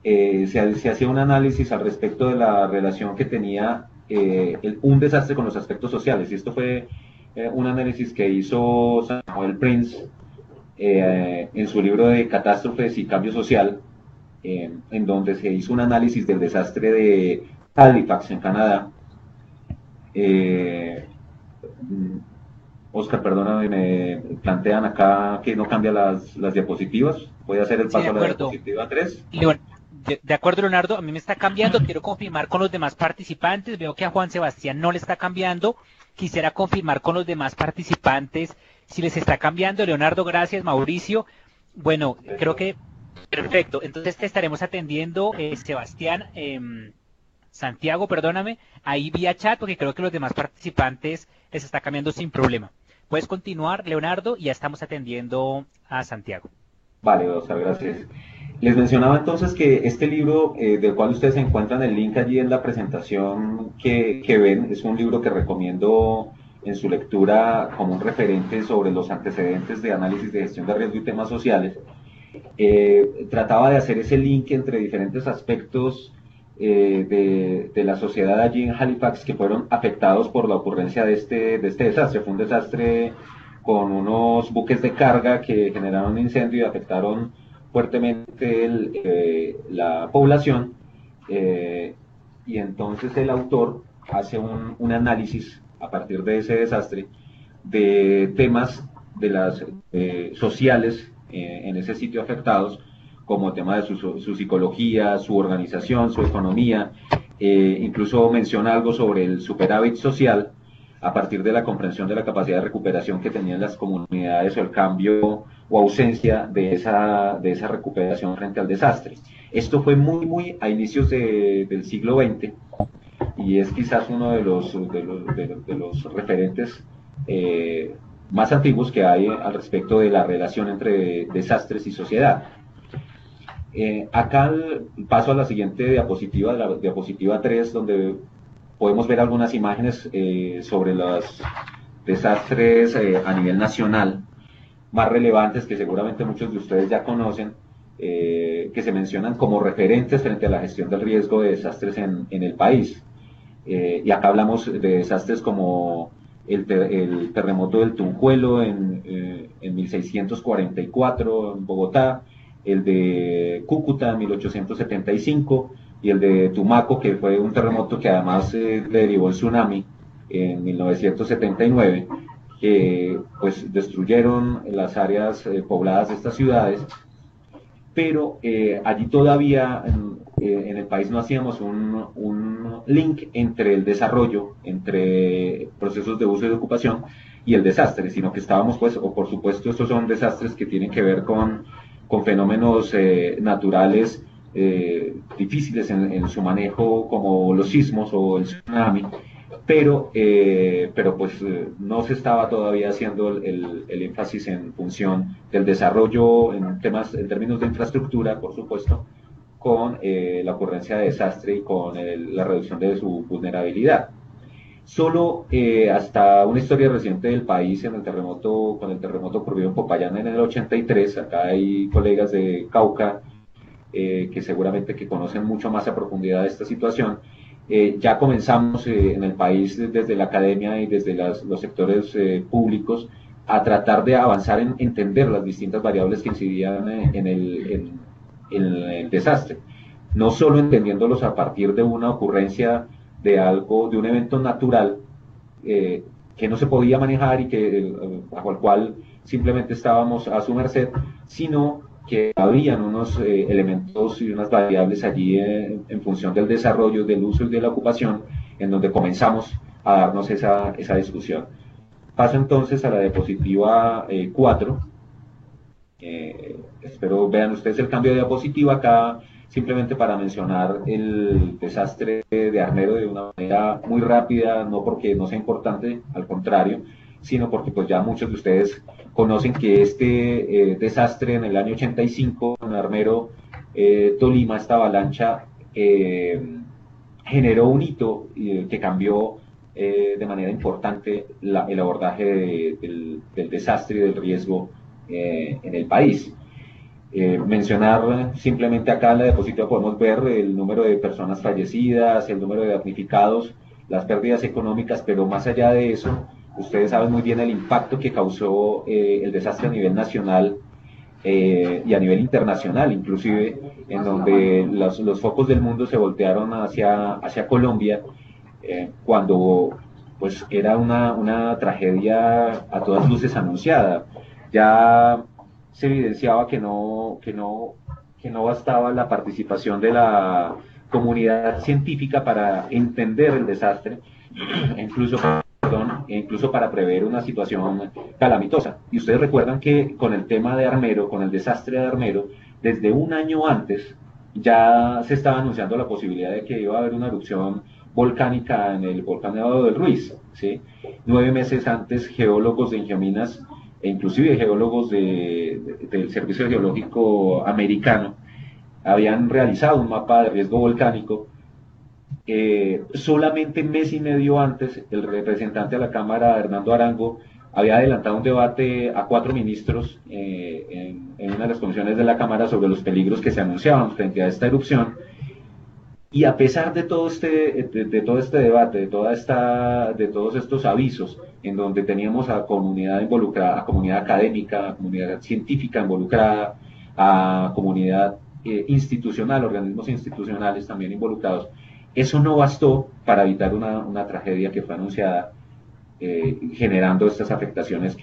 se hacía un análisis al respecto de la relación que tenía un desastre con los aspectos sociales, y esto fue un análisis que hizo Samuel Prince en su libro de Catástrofes y Cambio Social, en donde se hizo un análisis del desastre de Halifax en Canadá. Oscar, perdóname, me plantean acá que no cambia las diapositivas. Voy a hacer el paso a la diapositiva 3. De acuerdo, Leonardo, a mí me está cambiando. Quiero confirmar con los demás participantes. Veo que a Juan Sebastián no le está cambiando. Quisiera confirmar con los demás participantes si les está cambiando. Leonardo, gracias. Mauricio. Bueno, creo que perfecto. Entonces te estaremos atendiendo, Sebastián, Santiago, perdóname, ahí vía chat, porque creo que los demás participantes les está cambiando sin problema. Puedes continuar, Leonardo, y ya estamos atendiendo a Santiago. Vale, Oscar, gracias. Les mencionaba entonces que este libro, del cual ustedes encuentran el link allí en la presentación que ven, es un libro que recomiendo en su lectura como un referente sobre los antecedentes de análisis de gestión de riesgo y temas sociales. Trataba de hacer ese link entre diferentes aspectos de la sociedad allí en Halifax que fueron afectados por la ocurrencia de este desastre. Fue un desastre con unos buques de carga que generaron un incendio y afectaron fuertemente la población, y entonces el autor hace un análisis a partir de ese desastre de temas de las sociales en ese sitio afectados, como tema de su psicología, su organización, su economía, incluso menciona algo sobre el superávit social a partir de la comprensión de la capacidad de recuperación que tenían las comunidades o el cambio o ausencia de esa recuperación frente al desastre. Esto fue muy a inicios del siglo XX y es quizás uno de los referentes más antiguos que hay al respecto de la relación entre desastres y sociedad. Acá paso a la siguiente diapositiva, la diapositiva 3, donde podemos ver algunas imágenes sobre los desastres a nivel nacional más relevantes que seguramente muchos de ustedes ya conocen, que se mencionan como referentes frente a la gestión del riesgo de desastres en el país. Y acá hablamos de desastres como el terremoto del Tunjuelo en 1644 en Bogotá, el de Cúcuta en 1875 y el de Tumaco, que fue un terremoto que además derivó el tsunami en 1979, que pues destruyeron las áreas pobladas de estas ciudades, pero allí todavía en el país no hacíamos un link entre el desarrollo, entre procesos de uso y de ocupación y el desastre, sino que estábamos pues, o por supuesto estos son desastres que tienen que ver con fenómenos naturales difíciles en su manejo, como los sismos o el tsunami, pero pues no se estaba todavía haciendo el énfasis en función del desarrollo en términos de infraestructura, por supuesto, con la ocurrencia de desastre y con la reducción de su vulnerabilidad. Solo hasta una historia reciente del país con el terremoto ocurrido en Popayán en el 83, acá hay colegas de Cauca que seguramente que conocen mucho más a profundidad esta situación. Ya comenzamos en el país desde la academia y desde los sectores públicos a tratar de avanzar en entender las distintas variables que incidían en el desastre, no solo entendiéndolos a partir de una ocurrencia de un evento natural, que no se podía manejar y que, bajo el cual simplemente estábamos a su merced, sino que habían unos elementos y unas variables allí en función del desarrollo, del uso y de la ocupación, en donde comenzamos a darnos esa discusión. Paso entonces a la diapositiva 4. Espero vean ustedes el cambio de diapositiva acá, simplemente para mencionar el desastre de Armero de una manera muy rápida, no porque no sea importante, al contrario, sino porque pues ya muchos de ustedes conocen que este desastre en el año 85 en Armero, Tolima, esta avalancha generó un hito que cambió de manera importante el abordaje del desastre y del riesgo en el país. Mencionar simplemente acá en la diapositiva podemos ver el número de personas fallecidas, el número de damnificados, las pérdidas económicas, pero más allá de eso, ustedes saben muy bien el impacto que causó el desastre a nivel nacional y a nivel internacional, inclusive, en donde los focos del mundo se voltearon hacia Colombia, cuando pues era una tragedia a todas luces anunciada. Ya se evidenciaba que no bastaba la participación de la comunidad científica para entender el desastre, incluso para prever una situación calamitosa. Y ustedes recuerdan que con el tema de Armero, con el desastre de Armero, desde un año antes ya se estaba anunciando la posibilidad de que iba a haber una erupción volcánica en el volcán Nevado del Ruiz, ¿sí? 9 meses antes, geólogos de Ingeominas e inclusive geólogos del Servicio Geológico Americano habían realizado un mapa de riesgo volcánico. Solamente un mes y medio antes, el representante de la Cámara, Hernando Arango, había adelantado un debate a 4 ministros en una de las comisiones de la Cámara sobre los peligros que se anunciaban frente a esta erupción. Y a pesar de todo este debate, de todos estos avisos, en donde teníamos a comunidad involucrada, a comunidad académica, a comunidad científica involucrada, a comunidad institucional, organismos institucionales también involucrados, eso no bastó para evitar una tragedia que fue anunciada, generando estas afectaciones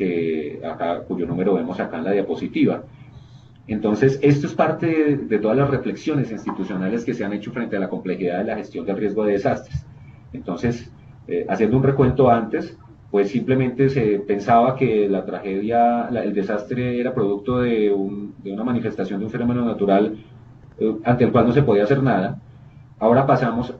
cuyo número vemos acá en la diapositiva. Entonces, esto es parte de todas las reflexiones institucionales que se han hecho frente a la complejidad de la gestión del riesgo de desastres. Entonces, haciendo un recuento antes, pues simplemente se pensaba que la tragedia, el desastre era producto de una manifestación de un fenómeno natural ante el cual no se podía hacer nada. Ahora pasamos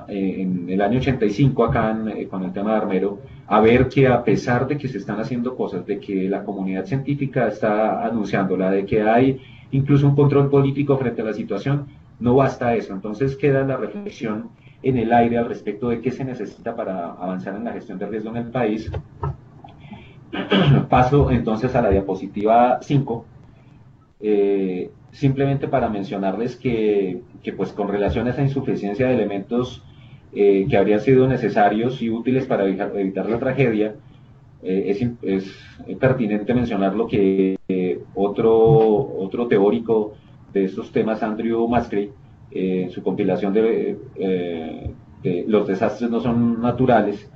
en el año 85 acá con el tema de Armero, a ver que a pesar de que se están haciendo cosas, de que la comunidad científica está anunciándola, de que hay incluso un control político frente a la situación, no basta eso. Entonces queda la reflexión en el aire al respecto de qué se necesita para avanzar en la gestión de riesgo en el país. Paso entonces a la diapositiva 5. Simplemente para mencionarles que pues con relación a esa insuficiencia de elementos que habrían sido necesarios y útiles para evitar la tragedia, es pertinente mencionar lo que otro teórico de estos temas, Andrew Musgrave, en su compilación de Los desastres no son naturales,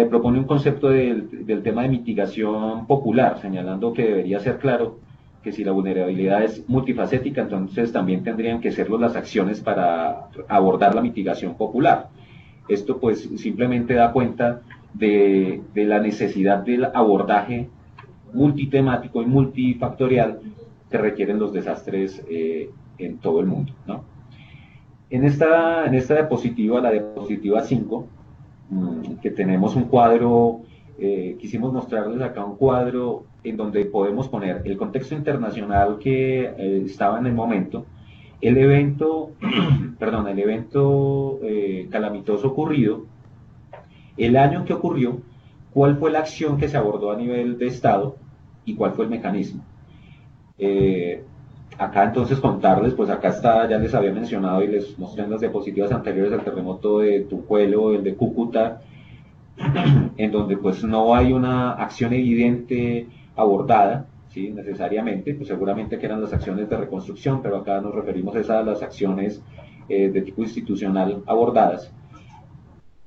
propone un concepto del tema de mitigación popular, señalando que debería ser claro que si la vulnerabilidad es multifacética, entonces también tendrían que serlo las acciones para abordar la mitigación popular. Esto pues simplemente da cuenta de la necesidad del abordaje multitemático y multifactorial que requieren los desastres en todo el mundo, ¿no? En esta diapositiva, la diapositiva 5, que tenemos un cuadro, quisimos mostrarles acá un cuadro en donde podemos poner el contexto internacional que estaba en el momento, el evento calamitoso ocurrido, el año en que ocurrió, cuál fue la acción que se abordó a nivel de Estado y cuál fue el mecanismo. Acá entonces contarles, pues acá está, ya les había mencionado y les mostré en las diapositivas anteriores el terremoto de Tunjuelo, el de Cúcuta, en donde pues no hay una acción evidente abordada, ¿sí? Necesariamente, pues seguramente que eran las acciones de reconstrucción, pero acá nos referimos a las acciones de tipo institucional abordadas.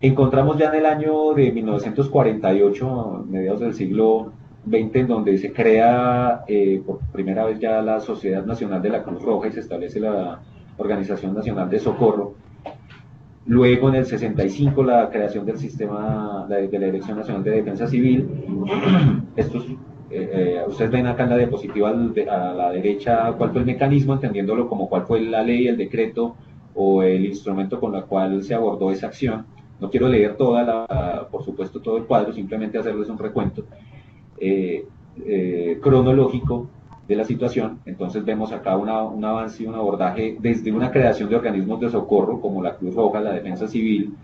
Encontramos ya en el año de 1948, mediados del siglo XX, en donde se crea por primera vez ya la Sociedad Nacional de la Cruz Roja y se establece la Organización Nacional de Socorro. Luego, en el 65, la creación del sistema de la Dirección Nacional de Defensa Civil. Estos, ustedes ven acá en la diapositiva a la derecha cuál fue el mecanismo, entendiéndolo como cuál fue la ley, el decreto o el instrumento con el cual se abordó esa acción. No quiero leer por supuesto, todo el cuadro, simplemente hacerles un recuento cronológico de la situación. Entonces vemos acá un avance y un abordaje desde una creación de organismos de socorro como la Cruz Roja, la Defensa Civil,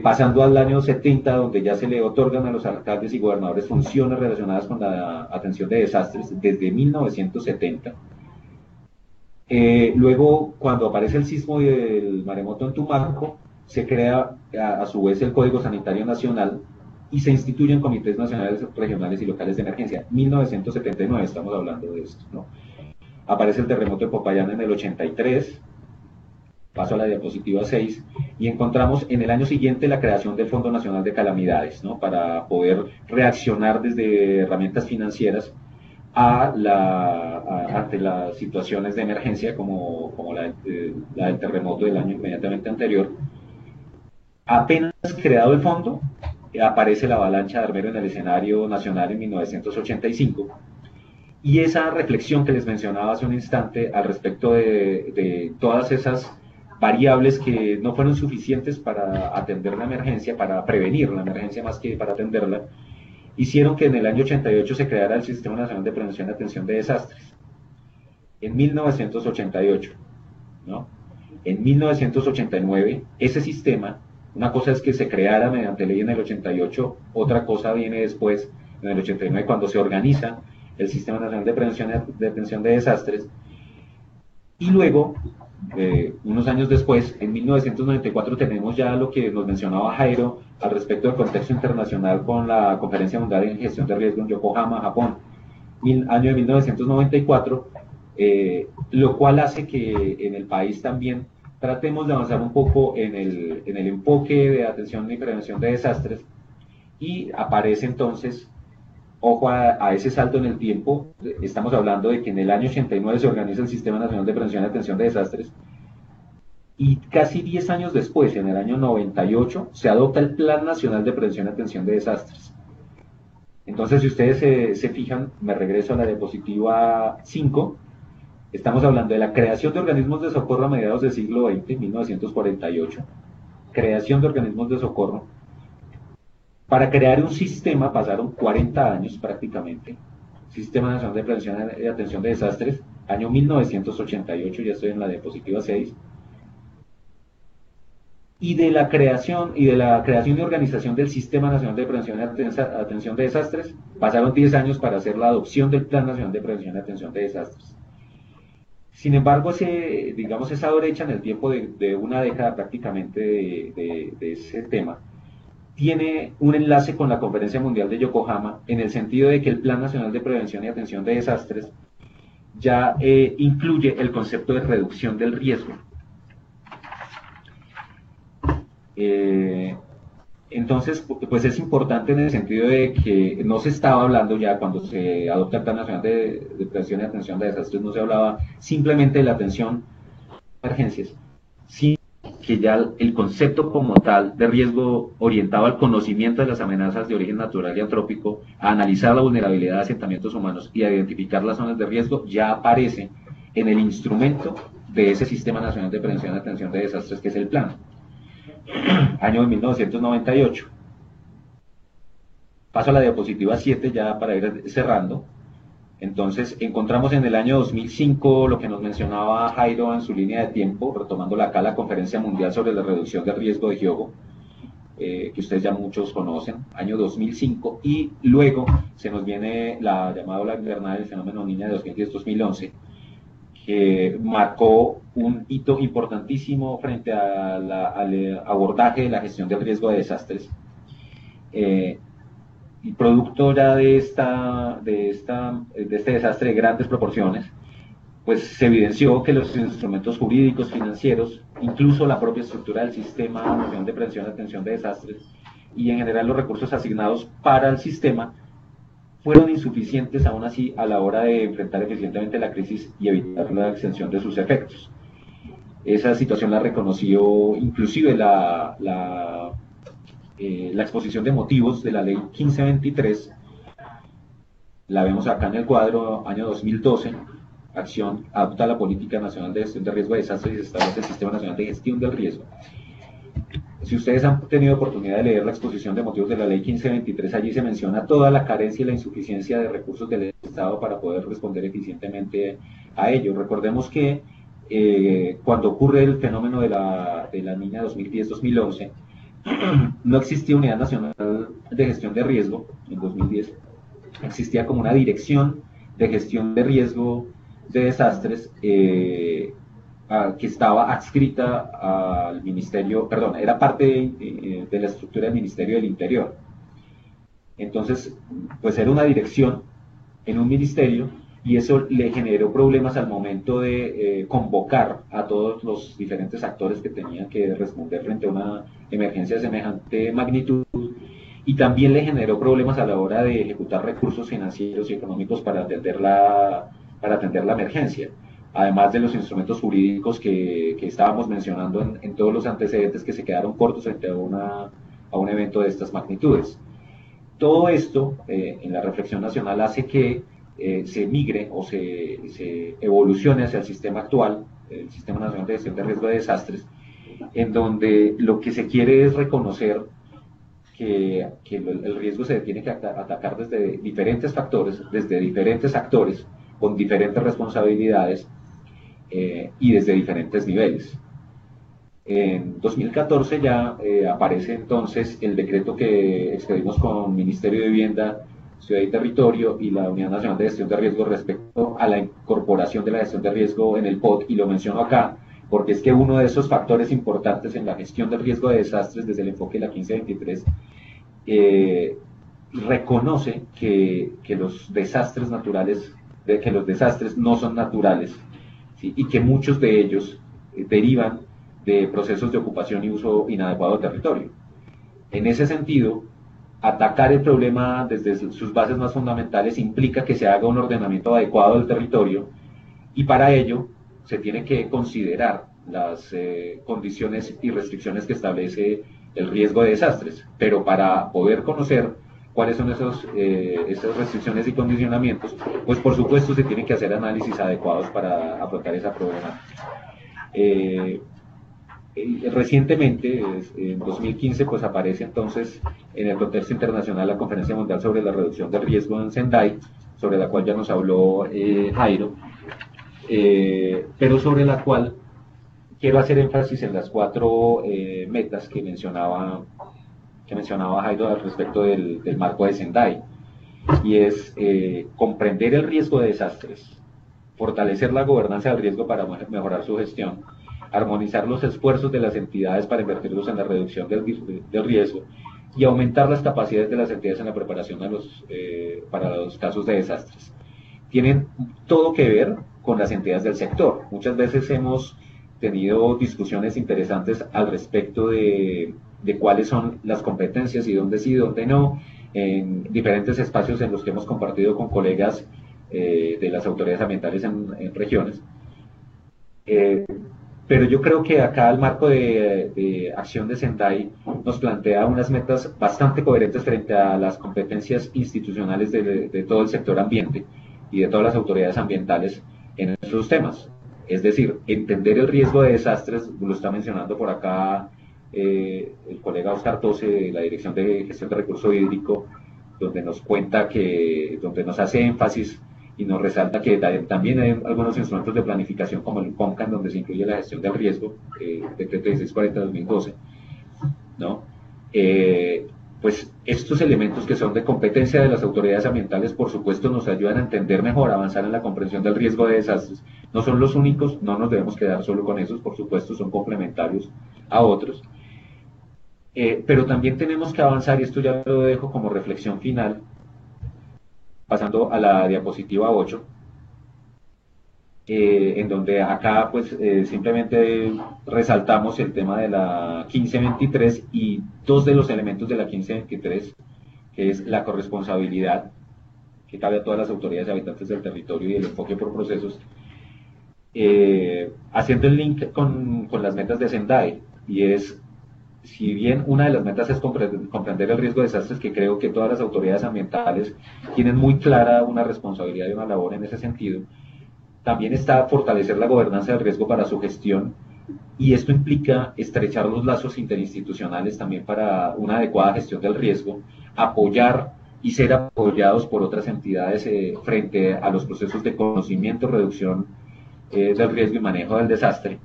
pasando al año 70, donde ya se le otorgan a los alcaldes y gobernadores funciones relacionadas con la atención de desastres desde 1970. Luego, cuando aparece el sismo y el maremoto en Tumaco, se crea a su vez el Código Sanitario Nacional y se instituyen comités nacionales, regionales y locales de emergencia. 1979 estamos hablando de esto, ¿no? Aparece el terremoto de Popayán en el 83, paso a la diapositiva 6, y encontramos en el año siguiente la creación del Fondo Nacional de Calamidades, ¿no? Para poder reaccionar desde herramientas financieras ante las situaciones de emergencia como la del terremoto del año inmediatamente anterior. Apenas creado el fondo, aparece la avalancha de Armero en el escenario nacional en 1985, y esa reflexión que les mencionaba hace un instante al respecto de todas esas variables que no fueron suficientes para atender la emergencia, para prevenir la emergencia más que para atenderla, hicieron que en el año 88 se creara el Sistema Nacional de Prevención y Atención de Desastres. En 1988, ¿no? En 1989, ese sistema, una cosa es que se creara mediante ley en el 88, otra cosa viene después, en el 89, cuando se organiza el Sistema Nacional de Prevención y Atención de Desastres, y luego, unos años después, en 1994, tenemos ya lo que nos mencionaba Jairo al respecto del contexto internacional con la Conferencia Mundial en Gestión de Riesgo en Yokohama, Japón, año de 1994, lo cual hace que en el país también tratemos de avanzar un poco en el enfoque de atención y prevención de desastres, y aparece entonces, ojo a ese salto en el tiempo, estamos hablando de que en el año 89 se organiza el Sistema Nacional de Prevención y Atención de Desastres, y casi 10 años después, en el año 98, se adopta el Plan Nacional de Prevención y Atención de Desastres. Entonces, si ustedes se fijan, me regreso a la diapositiva 5, estamos hablando de la creación de organismos de socorro a mediados del siglo XX, 1948, creación de organismos de socorro. Para crear un sistema pasaron 40 años prácticamente, Sistema Nacional de Prevención y Atención de Desastres, año 1988, ya estoy en la diapositiva 6, y de la creación y organización del Sistema Nacional de Prevención y Atención de Desastres, pasaron 10 años para hacer la adopción del Plan Nacional de Prevención y Atención de Desastres. Sin embargo, esa brecha en el tiempo de una década prácticamente de ese tema, tiene un enlace con la Conferencia Mundial de Yokohama, en el sentido de que el Plan Nacional de Prevención y Atención de Desastres ya incluye el concepto de reducción del riesgo. Entonces, pues es importante en el sentido de que no se estaba hablando ya cuando se adopta el Plan Nacional de Prevención y Atención de Desastres, no se hablaba simplemente de la atención a emergencias, sino que ya el concepto como tal de riesgo orientado al conocimiento de las amenazas de origen natural y antrópico, a analizar la vulnerabilidad de asentamientos humanos y a identificar las zonas de riesgo, ya aparece en el instrumento de ese Sistema Nacional de Prevención y Atención de Desastres, que es el plan. Año de 1998. Paso a la diapositiva 7 ya para ir cerrando. Entonces, encontramos en el año 2005 lo que nos mencionaba Jairo en su línea de tiempo, retomando acá la Conferencia Mundial sobre la Reducción del Riesgo de Hyogo, que ustedes ya muchos conocen, año 2005, y luego se nos viene la llamada ola invernal del fenómeno Niña de 2010-2011, que marcó un hito importantísimo frente al abordaje de la gestión del riesgo de desastres. Y producto ya de este desastre de grandes proporciones, pues se evidenció que los instrumentos jurídicos, financieros, incluso la propia estructura del sistema nacional de prevención y atención de desastres, y en general los recursos asignados para el sistema, fueron insuficientes aún así a la hora de enfrentar eficientemente la crisis y evitar la extensión de sus efectos. Esa situación la reconoció inclusive la exposición de motivos de la ley 1523, la vemos acá en el cuadro, año 2012, acción adopta la Política Nacional de Gestión de Riesgo de Desastres y se establece el Sistema Nacional de Gestión del Riesgo. Si ustedes han tenido oportunidad de leer la exposición de motivos de la ley 1523, allí se menciona toda la carencia y la insuficiencia de recursos del Estado para poder responder eficientemente a ello. Recordemos que cuando ocurre el fenómeno de la niña 2010-2011, no existía Unidad Nacional de Gestión de Riesgo en 2010, existía como una dirección de gestión de riesgo de desastres que estaba adscrita al ministerio, perdón, era parte de la estructura del Ministerio del Interior. Entonces, pues era una dirección en un ministerio y eso le generó problemas al momento de convocar a todos los diferentes actores que tenían que responder frente a una emergencia de semejante magnitud, y también le generó problemas a la hora de ejecutar recursos financieros y económicos para atender la emergencia, además de los instrumentos jurídicos que estábamos mencionando en todos los antecedentes que se quedaron cortos frente a un evento de estas magnitudes. Todo esto en la reflexión nacional hace que se migre o se evolucione hacia el sistema actual, el Sistema Nacional de Gestión de Riesgo de Desastres, en donde lo que se quiere es reconocer que el riesgo se tiene que atacar desde diferentes factores, desde diferentes actores, con diferentes responsabilidades y desde diferentes niveles. En 2014 ya aparece entonces el decreto que expedimos con el Ministerio de Vivienda, Ciudad y Territorio y la Unidad Nacional de Gestión de Riesgo respecto a la incorporación de la gestión de riesgo en el POT, y lo menciono acá porque es que uno de esos factores importantes en la gestión del riesgo de desastres desde el enfoque de la 1523 reconoce que los desastres naturales, que los desastres no son naturales, ¿sí? Y que muchos de ellos derivan de procesos de ocupación y uso inadecuado del territorio. En ese sentido, atacar el problema desde sus bases más fundamentales implica que se haga un ordenamiento adecuado del territorio, y para ello se tiene que considerar las condiciones y restricciones que establece el riesgo de desastres, pero para poder conocer cuáles son esas restricciones y condicionamientos, pues por supuesto se tienen que hacer análisis adecuados para afrontar esa problemática. Recientemente, en 2015, pues aparece entonces en el contexto internacional la Conferencia Mundial sobre la Reducción del Riesgo en Sendai, sobre la cual ya nos habló Jairo, pero sobre la cual quiero hacer énfasis en las 4 metas que mencionaba Jairo al respecto del marco de Sendai, y es comprender el riesgo de desastres, fortalecer la gobernanza del riesgo para mejorar su gestión, armonizar los esfuerzos de las entidades para invertirlos en la reducción del riesgo y aumentar las capacidades de las entidades en la preparación para los casos de desastres. Tienen todo que ver con las entidades del sector. Muchas veces hemos tenido discusiones interesantes al respecto de cuáles son las competencias y dónde sí y dónde no, en diferentes espacios en los que hemos compartido con colegas de las autoridades ambientales en regiones. Pero yo creo que acá el marco de acción de Sendai nos plantea unas metas bastante coherentes frente a las competencias institucionales de todo el sector ambiente y de todas las autoridades ambientales en esos temas. Es decir, entender el riesgo de desastres, lo está mencionando por acá el colega Oscar Tose de la Dirección de Gestión de Recurso Hídrico, donde nos cuenta donde nos hace énfasis y nos resalta que también hay algunos instrumentos de planificación como el POMCAN, donde se incluye la gestión del riesgo, decreto 1640-2012, ¿no? Pues estos elementos que son de competencia de las autoridades ambientales, por supuesto, nos ayudan a entender mejor, a avanzar en la comprensión del riesgo de desastres. No son los únicos, no nos debemos quedar solo con esos, por supuesto, son complementarios a otros. Pero también tenemos que avanzar, y esto ya lo dejo como reflexión final, pasando a la diapositiva 8, en donde acá pues simplemente resaltamos el tema de la 1523 y dos de los elementos de la 1523, que es la corresponsabilidad, que cabe a todas las autoridades y habitantes del territorio y el enfoque por procesos, haciendo el link con las metas de Sendai, y es, si bien una de las metas es comprender el riesgo de desastres, que creo que todas las autoridades ambientales tienen muy clara una responsabilidad y una labor en ese sentido, también está fortalecer la gobernanza del riesgo para su gestión, y esto implica estrechar los lazos interinstitucionales también para una adecuada gestión del riesgo, apoyar y ser apoyados por otras entidades frente a los procesos de conocimiento, reducción del riesgo y manejo del desastre.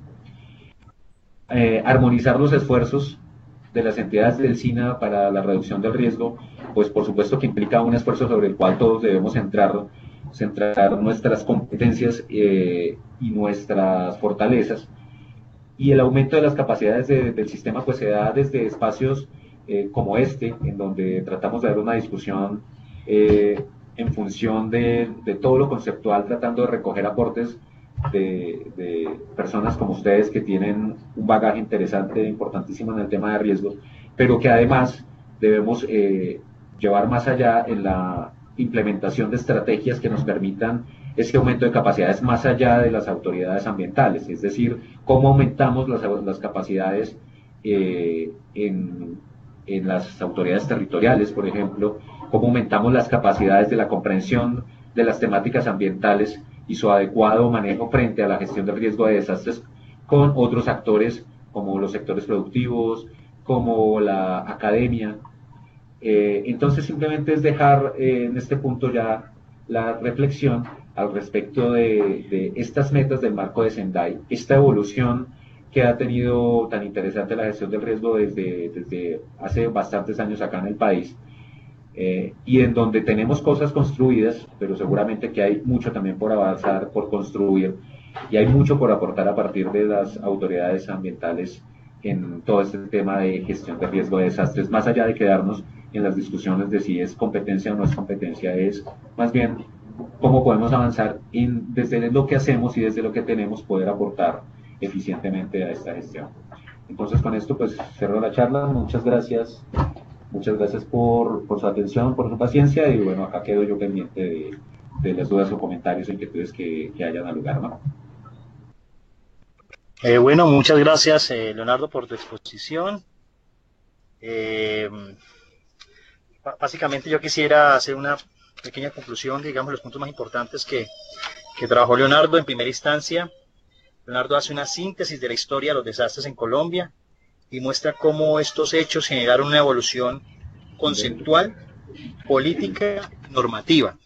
Armonizar los esfuerzos de las entidades del SINA para la reducción del riesgo, pues por supuesto que implica un esfuerzo sobre el cual todos debemos centrar nuestras competencias y nuestras fortalezas. Y el aumento de las capacidades del sistema pues se da desde espacios como este, en donde tratamos de dar una discusión en función de todo lo conceptual, tratando de recoger aportes de personas como ustedes que tienen un bagaje interesante, importantísimo en el tema de riesgo, pero que además debemos llevar más allá en la implementación de estrategias que nos permitan ese aumento de capacidades más allá de las autoridades ambientales, es decir, cómo aumentamos las capacidades en las autoridades territoriales, por ejemplo, cómo aumentamos las capacidades de la comprensión de las temáticas ambientales y su adecuado manejo frente a la gestión del riesgo de desastres con otros actores como los sectores productivos, como la academia. Entonces simplemente es dejar en este punto ya la reflexión al respecto de estas metas del marco de Sendai, esta evolución que ha tenido tan interesante la gestión del riesgo desde hace bastantes años acá en el país, y en donde tenemos cosas construidas, pero seguramente que hay mucho también por avanzar, por construir, y hay mucho por aportar a partir de las autoridades ambientales en todo este tema de gestión de riesgo de desastres, más allá de quedarnos en las discusiones de si es competencia o no es competencia, es más bien cómo podemos avanzar desde lo que hacemos y desde lo que tenemos poder aportar eficientemente a esta gestión. Entonces con esto pues cerro la charla, muchas gracias por su atención, por su paciencia, y bueno, acá quedo yo pendiente de las dudas o comentarios o inquietudes que hayan al lugar, ¿no? Bueno, muchas gracias, Leonardo, por tu exposición. Básicamente yo quisiera hacer una pequeña conclusión, digamos, los puntos más importantes que trabajó Leonardo. En primera instancia, Leonardo hace una síntesis de la historia de los desastres en Colombia y muestra cómo estos hechos generaron una evolución conceptual, política, normativa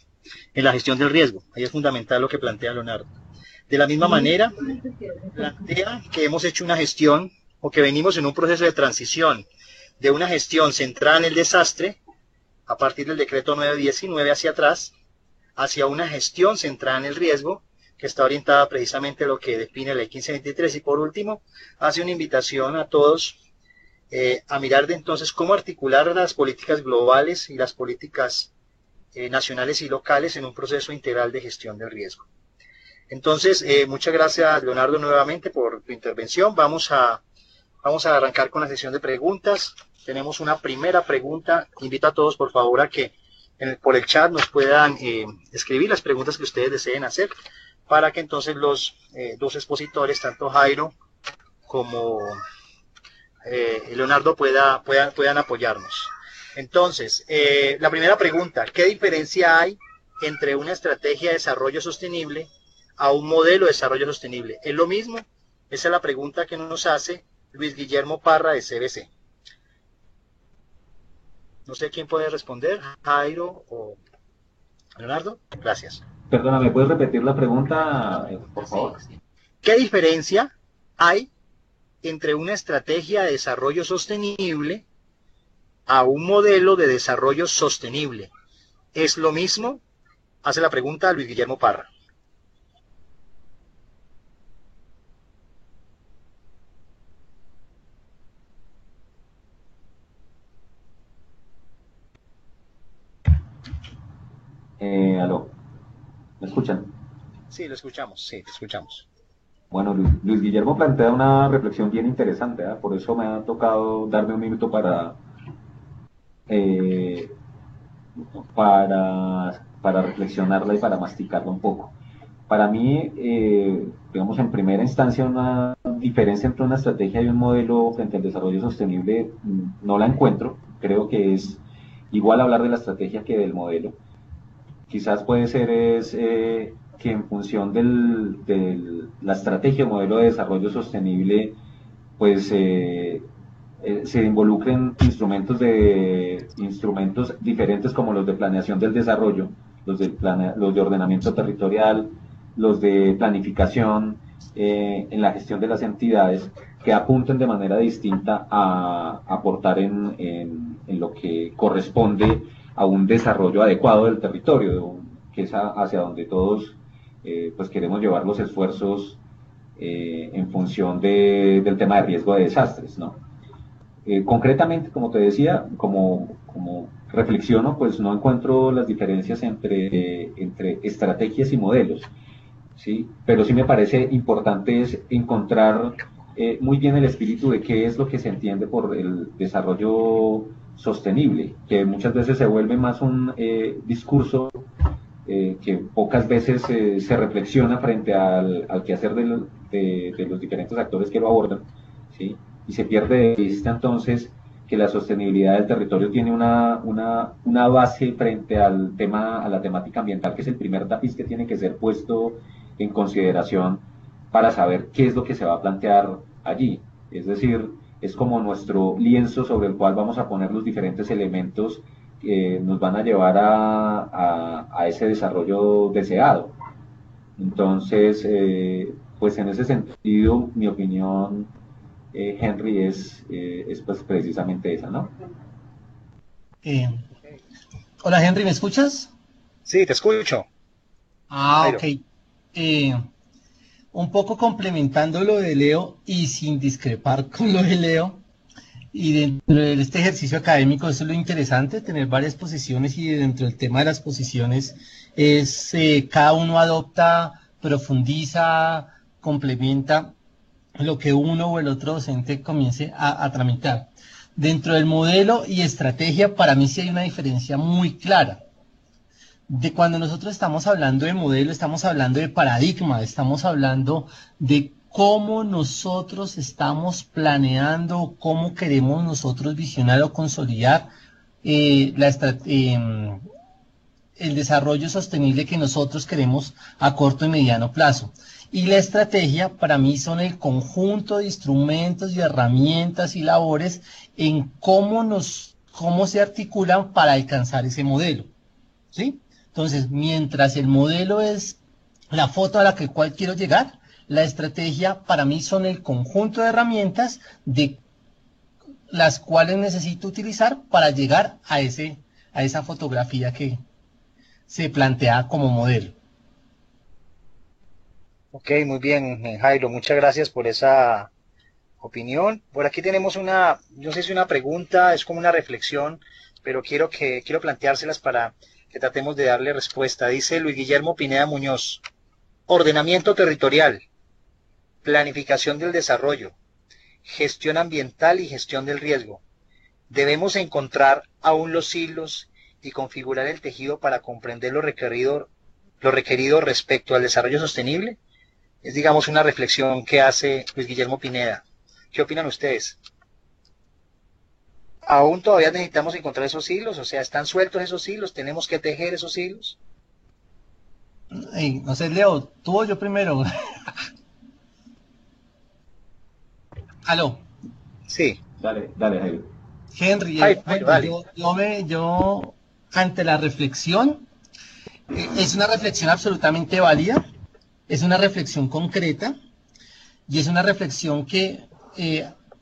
en la gestión del riesgo. Ahí es fundamental lo que plantea Leonardo. De la misma manera, plantea que hemos hecho una gestión o que venimos en un proceso de transición de una gestión centrada en el desastre a partir del decreto 919 hacia atrás, hacia una gestión centrada en el riesgo, que está orientada precisamente a lo que define la ley 1523. Y por último, hace una invitación a todos a mirar de entonces cómo articular las políticas globales y las políticas nacionales y locales en un proceso integral de gestión del riesgo. Entonces, muchas gracias, Leonardo, nuevamente por tu intervención. Vamos a arrancar con la sesión de preguntas. Tenemos una primera pregunta. Invito a todos, por favor, a que por el chat nos puedan escribir las preguntas que ustedes deseen hacer, para que entonces los dos expositores, tanto Jairo como Leonardo, puedan apoyarnos. Entonces, la primera pregunta: ¿qué diferencia hay entre una estrategia de desarrollo sostenible a un modelo de desarrollo sostenible? ¿Es lo mismo? Esa es la pregunta que nos hace Luis Guillermo Parra, de CBC. No sé quién puede responder, Jairo o Leonardo. Gracias. Perdona, ¿me puedes repetir la pregunta, por favor? ¿Qué diferencia hay entre una estrategia de desarrollo sostenible a un modelo de desarrollo sostenible? ¿Es lo mismo? Hace la pregunta Luis Guillermo Parra. Aló, ¿me escuchan? Sí, lo escuchamos, sí, te escuchamos. Bueno, Luis Guillermo plantea una reflexión bien interesante, ¿eh? Por eso me ha tocado darme un minuto eh, para reflexionarla y para masticarla un poco. Para mí, digamos, en primera instancia, una diferencia entre una estrategia y un modelo frente al desarrollo sostenible no la encuentro. Creo que es igual hablar de la estrategia que del modelo. Quizás puede ser que en función de la estrategia o modelo de desarrollo sostenible, pues se involucren instrumentos diferentes como los de planeación del desarrollo, los de ordenamiento territorial, los de planificación en la gestión de las entidades, que apunten de manera distinta a aportar en lo que corresponde a un desarrollo adecuado del territorio, que es hacia donde todos pues queremos llevar los esfuerzos en función del tema de riesgo de desastres, ¿no? Concretamente, como te decía, como reflexiono, pues no encuentro las diferencias entre estrategias y modelos, ¿sí? Pero sí me parece importante es encontrar muy bien el espíritu de qué es lo que se entiende por el desarrollo sostenible, que muchas veces se vuelve más un discurso que pocas veces se reflexiona frente al quehacer de los diferentes actores que lo abordan, ¿sí? Y se pierde de vista entonces que la sostenibilidad del territorio tiene una base frente a la temática ambiental, que es el primer tapiz que tiene que ser puesto en consideración para saber qué es lo que se va a plantear allí. Es decir, es como nuestro lienzo sobre el cual vamos a poner los diferentes elementos que nos van a llevar a ese desarrollo deseado. Entonces, pues en ese sentido, mi opinión, Henry, es pues precisamente esa, ¿no? Hola Henry, ¿me escuchas? Sí, te escucho. Ok. Un poco complementando lo de Leo y sin discrepar con lo de Leo, y dentro de este ejercicio académico, eso es lo interesante, tener varias posiciones, y dentro del tema de las posiciones es cada uno adopta, profundiza, complementa lo que uno o el otro docente comience a tramitar. Dentro del modelo y estrategia, para mí sí hay una diferencia muy clara. De cuando nosotros estamos hablando de modelo, estamos hablando de paradigma, estamos hablando de cómo nosotros estamos planeando, cómo queremos nosotros visionar o consolidar el desarrollo sostenible que nosotros queremos a corto y mediano plazo. Y la estrategia para mí son el conjunto de instrumentos y herramientas y labores en cómo se articulan para alcanzar ese modelo, ¿sí? Entonces, mientras el modelo es la foto a la cual quiero llegar, la estrategia para mí son el conjunto de herramientas de las cuales necesito utilizar para llegar a esa fotografía que se plantea como modelo. Ok, muy bien, Jairo, muchas gracias por esa opinión. Por aquí tenemos no sé si una pregunta, es como una reflexión, pero quiero planteárselas para que tratemos de darle respuesta. Dice Luis Guillermo Pineda Muñoz: ordenamiento territorial, planificación del desarrollo, gestión ambiental y gestión del riesgo. Debemos encontrar aún los hilos y configurar el tejido para comprender lo requerido respecto al desarrollo sostenible. Es, digamos, una reflexión que hace Luis Guillermo Pineda. ¿Qué opinan ustedes? ¿Aún todavía necesitamos encontrar esos hilos? O sea, ¿están sueltos esos hilos? ¿Tenemos que tejer esos hilos? No sé, Leo, tú o yo primero. ¿Aló? Sí. Dale, Jairo. Henry, Dale. yo ante la reflexión, es una reflexión absolutamente válida, es una reflexión concreta, y es una reflexión que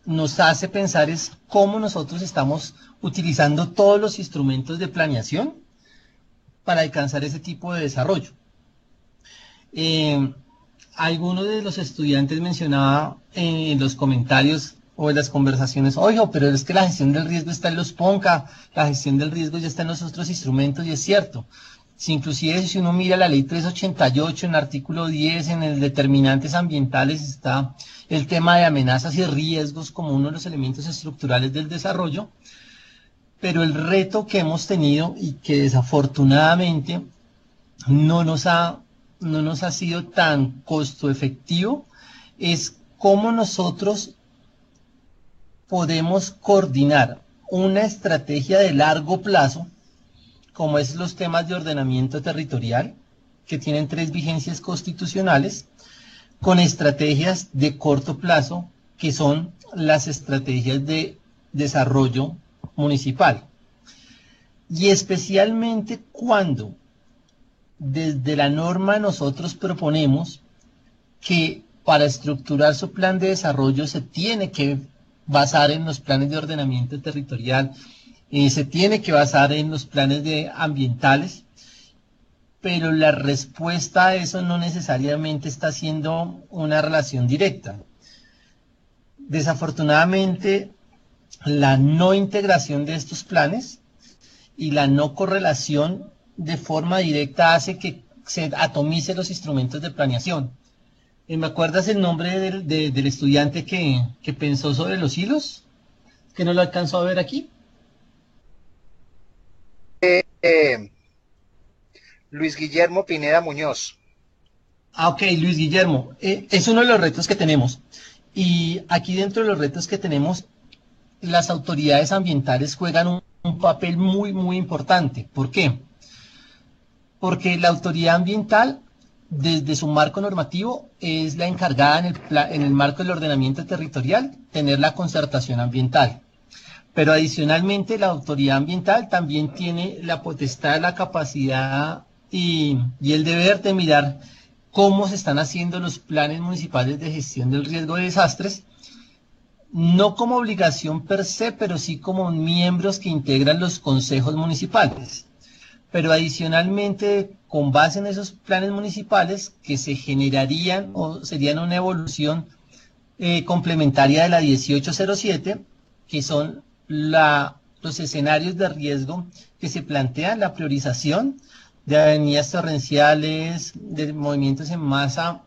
nos hace pensar es cómo nosotros estamos utilizando todos los instrumentos de planeación para alcanzar ese tipo de desarrollo. Algunos de los estudiantes mencionaba en los comentarios o en las conversaciones: oiga, pero es que la gestión del riesgo está en los PONCA, la gestión del riesgo ya está en los otros instrumentos, y es cierto. Si inclusive si uno mira la ley 388 en el artículo 10, en el determinantes ambientales está el tema de amenazas y riesgos como uno de los elementos estructurales del desarrollo, pero el reto que hemos tenido y que desafortunadamente no nos ha sido tan costo efectivo es cómo nosotros podemos coordinar una estrategia de largo plazo, como es los temas de ordenamiento territorial, que tienen 3 vigencias constitucionales, con estrategias de corto plazo, que son las estrategias de desarrollo municipal. Y especialmente cuando desde la norma nosotros proponemos que para estructurar su plan de desarrollo se tiene que basar en los planes de ordenamiento territorial, se tiene que basar en los planes ambientales, pero la respuesta a eso no necesariamente está siendo una relación directa. Desafortunadamente, la no integración de estos planes y la no correlación de forma directa hace que se atomice los instrumentos de planeación. ¿Me acuerdas el nombre del estudiante que pensó sobre los hilos? ¿Que no lo alcanzó a ver aquí? Luis Guillermo Pineda Muñoz. Ok, Luis Guillermo. Es uno de los retos que tenemos. Y aquí dentro de los retos que tenemos, las autoridades ambientales juegan un papel muy, muy importante. ¿Por qué? Porque la autoridad ambiental, desde su marco normativo, es la encargada en el marco del ordenamiento territorial, tener la concertación ambiental. Pero adicionalmente la autoridad ambiental también tiene la potestad, la capacidad y el deber de mirar cómo se están haciendo los planes municipales de gestión del riesgo de desastres, no como obligación per se, pero sí como miembros que integran los consejos municipales. Pero adicionalmente, con base en esos planes municipales que se generarían o serían una evolución complementaria de la 1807, que son los escenarios de riesgo que se plantean, la priorización de avenidas torrenciales, de movimientos en masa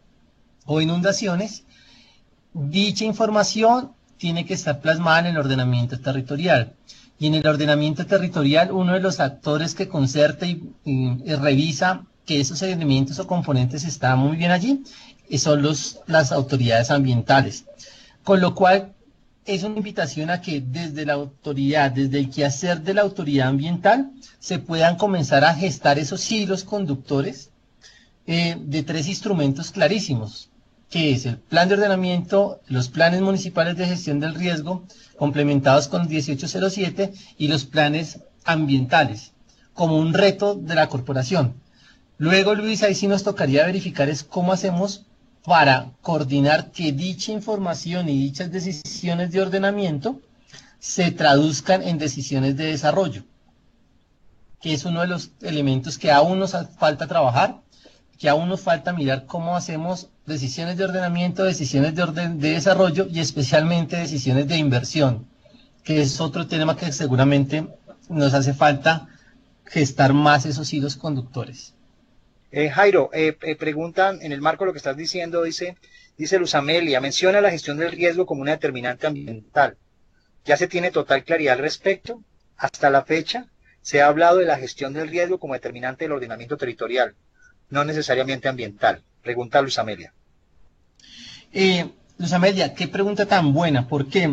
o inundaciones. Dicha información tiene que estar plasmada en el ordenamiento territorial. Y en el ordenamiento territorial, uno de los actores que concerta y revisa que esos elementos o componentes están muy bien allí son las autoridades ambientales. Con lo cual, es una invitación a que desde la autoridad, desde el quehacer de la autoridad ambiental, se puedan comenzar a gestar esos hilos conductores de 3 instrumentos clarísimos, que es el plan de ordenamiento, los planes municipales de gestión del riesgo, complementados con 1807, y los planes ambientales, como un reto de la corporación. Luego, Luis, ahí sí nos tocaría verificar es cómo hacemos para coordinar que dicha información y dichas decisiones de ordenamiento se traduzcan en decisiones de desarrollo, que es uno de los elementos que aún nos falta trabajar, que aún nos falta mirar cómo hacemos decisiones de ordenamiento, decisiones de desarrollo y especialmente decisiones de inversión, que es otro tema que seguramente nos hace falta gestar más esos hilos conductores. Jairo, preguntan en el marco de lo que estás diciendo, dice Luz Amelia, menciona la gestión del riesgo como una determinante ambiental. ¿Ya se tiene total claridad al respecto? Hasta la fecha se ha hablado de la gestión del riesgo como determinante del ordenamiento territorial, no necesariamente ambiental. Pregunta Luz Amelia. Luz Amelia, qué pregunta tan buena. ¿Por qué?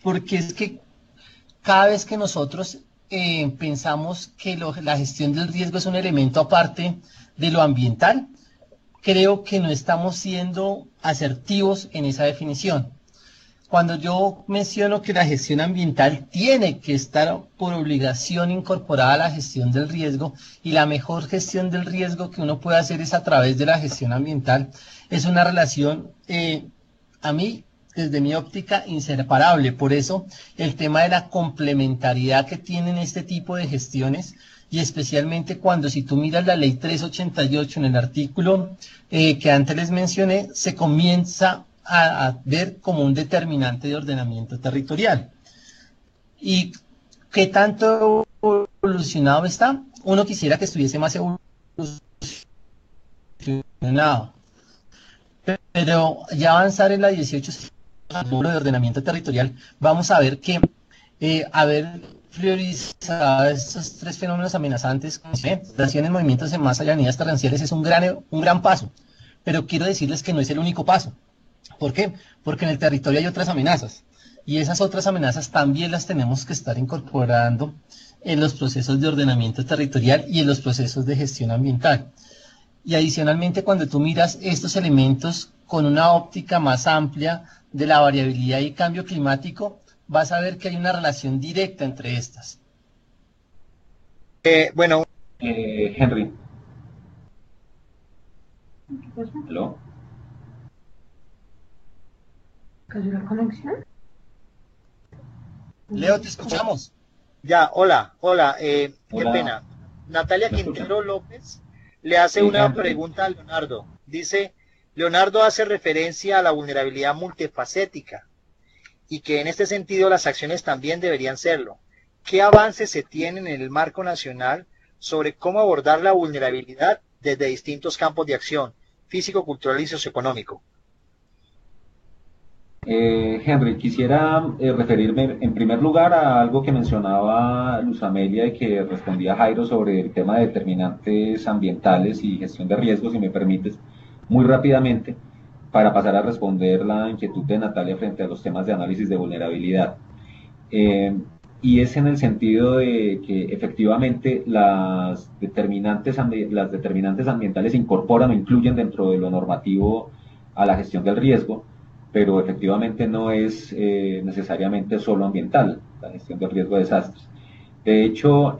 Porque es que cada vez que nosotros pensamos que la gestión del riesgo es un elemento aparte de lo ambiental, creo que no estamos siendo asertivos en esa definición. Cuando yo menciono que la gestión ambiental tiene que estar por obligación incorporada a la gestión del riesgo, y la mejor gestión del riesgo que uno puede hacer es a través de la gestión ambiental, es una relación, a mí, desde mi óptica, inseparable. Por eso, el tema de la complementariedad que tienen este tipo de gestiones, y especialmente cuando, si tú miras la ley 388 en el artículo que antes les mencioné, se comienza a ver como un determinante de ordenamiento territorial. ¿Y qué tanto evolucionado está? Uno quisiera que estuviese más solucionado. Pero ya avanzar en la 18 módulo de ordenamiento territorial, vamos a ver que haber priorizado estos tres fenómenos amenazantes, concentraciones, movimientos en masa y avenidas torrenciales, es un gran paso. Pero quiero decirles que no es el único paso. ¿Por qué? Porque en el territorio hay otras amenazas. Y esas otras amenazas también las tenemos que estar incorporando en los procesos de ordenamiento territorial y en los procesos de gestión ambiental. Y adicionalmente, cuando tú miras estos elementos con una óptica más amplia de la variabilidad y cambio climático, vas a ver que hay una relación directa entre estas. Bueno. Henry. ¿Aló? ¿Cayó la conexión? Leo, te escuchamos. Ya, hola. Qué Hola. pena. Natalia ¿Me Quintero López le hace una pregunta a Leonardo. Dice, Leonardo hace referencia a la vulnerabilidad multifacética y que en este sentido las acciones también deberían serlo. ¿Qué avances se tienen en el marco nacional sobre cómo abordar la vulnerabilidad desde distintos campos de acción, físico, cultural y socioeconómico? Henry, quisiera referirme en primer lugar a algo que mencionaba Luz Amelia y que respondía Jairo sobre el tema de determinantes ambientales y gestión de riesgos, si me permites, muy rápidamente, para pasar a responder la inquietud de Natalia frente a los temas de análisis de vulnerabilidad. Y es en el sentido de que efectivamente las determinantes ambientales se incorporan o incluyen dentro de lo normativo a la gestión del riesgo, pero efectivamente no es necesariamente solo ambiental, la gestión del riesgo de desastres. De hecho,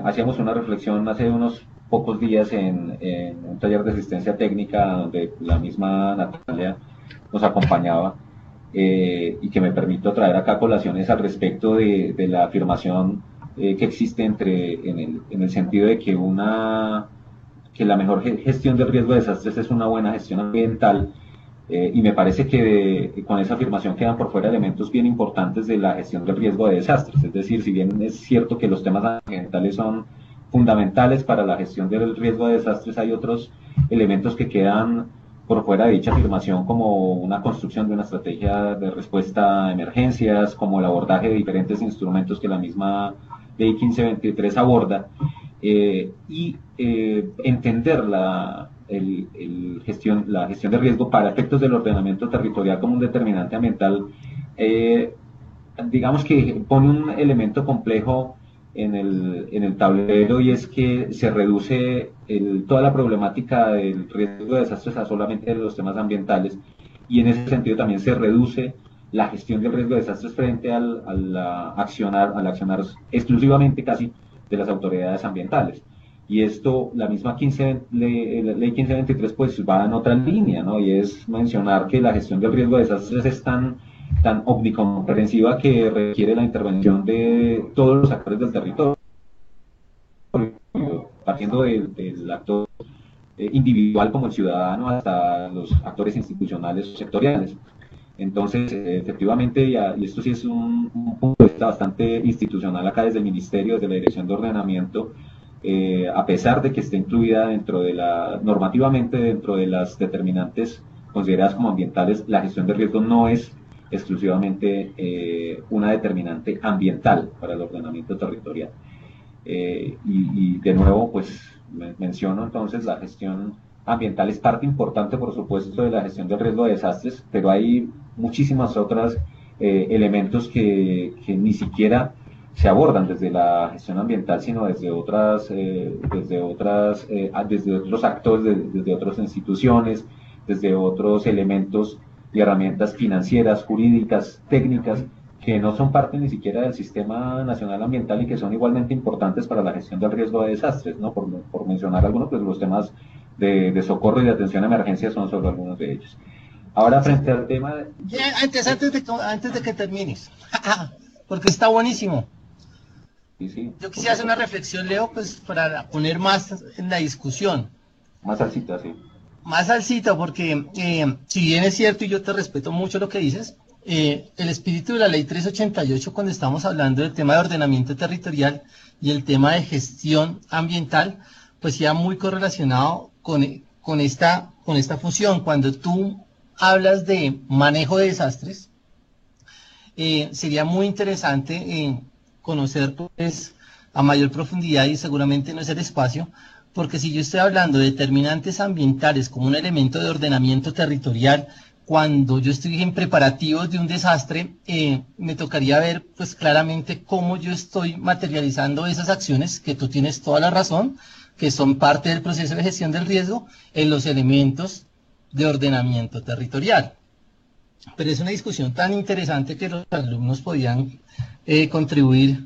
hacíamos una reflexión hace unos pocos días en un taller de asistencia técnica donde la misma Natalia nos acompañaba y que me permito traer acá colaciones al respecto de la afirmación que existe en el sentido de que la mejor gestión del riesgo de desastres es una buena gestión ambiental. Y me parece que con esa afirmación quedan por fuera elementos bien importantes de la gestión del riesgo de desastres. Es decir, si bien es cierto que los temas ambientales son fundamentales para la gestión del riesgo de desastres, hay otros elementos que quedan por fuera de dicha afirmación, como una construcción de una estrategia de respuesta a emergencias, como el abordaje de diferentes instrumentos que la misma Ley 1523 aborda, y entender la gestión de riesgo para efectos del ordenamiento territorial como un determinante ambiental, digamos que pone un elemento complejo en el tablero, y es que se reduce toda la problemática del riesgo de desastres a solamente los temas ambientales, y en ese sentido también se reduce la gestión del riesgo de desastres frente al accionar exclusivamente casi de las autoridades ambientales. Y esto, la misma Ley 1523, pues va en otra línea, ¿no? Y es mencionar que la gestión del riesgo de desastres es tan omnicomprensiva que requiere la intervención de todos los actores del territorio, partiendo del actor individual como el ciudadano hasta los actores institucionales o sectoriales. Entonces, efectivamente, y esto sí es un punto de vista bastante institucional acá desde el Ministerio, desde la Dirección de Ordenamiento, a pesar de que esté incluida normativamente dentro de las determinantes consideradas como ambientales, la gestión de riesgo no es exclusivamente una determinante ambiental para el ordenamiento territorial. Y de nuevo, pues menciono entonces, la gestión ambiental es parte importante, por supuesto, de la gestión del riesgo de desastres, pero hay muchísimos otros elementos que ni siquiera se abordan desde la gestión ambiental, sino desde otros actores, desde otras instituciones, desde otros elementos y herramientas financieras, jurídicas, técnicas, que no son parte ni siquiera del Sistema Nacional Ambiental y que son igualmente importantes para la gestión del riesgo de desastres, ¿no? Por mencionar algunos, pues los temas de socorro y de atención a emergencias son solo algunos de ellos. Ahora, frente al tema de... Antes de que termines, porque está buenísimo. Sí, yo quisiera hacer una reflexión, Leo, pues para poner más en la discusión. Más salsita, sí. Más salsita, porque si bien es cierto y yo te respeto mucho lo que dices, el espíritu de la Ley 388, cuando estamos hablando del tema de ordenamiento territorial y el tema de gestión ambiental, pues ya muy correlacionado con esta función. Cuando tú hablas de manejo de desastres, sería muy interesante conocer pues, a mayor profundidad, y seguramente no es el espacio, porque si yo estoy hablando de determinantes ambientales como un elemento de ordenamiento territorial, cuando yo estoy en preparativos de un desastre, me tocaría ver pues claramente cómo yo estoy materializando esas acciones, que tú tienes toda la razón, que son parte del proceso de gestión del riesgo, en los elementos de ordenamiento territorial. Pero es una discusión tan interesante que los alumnos podían contribuir,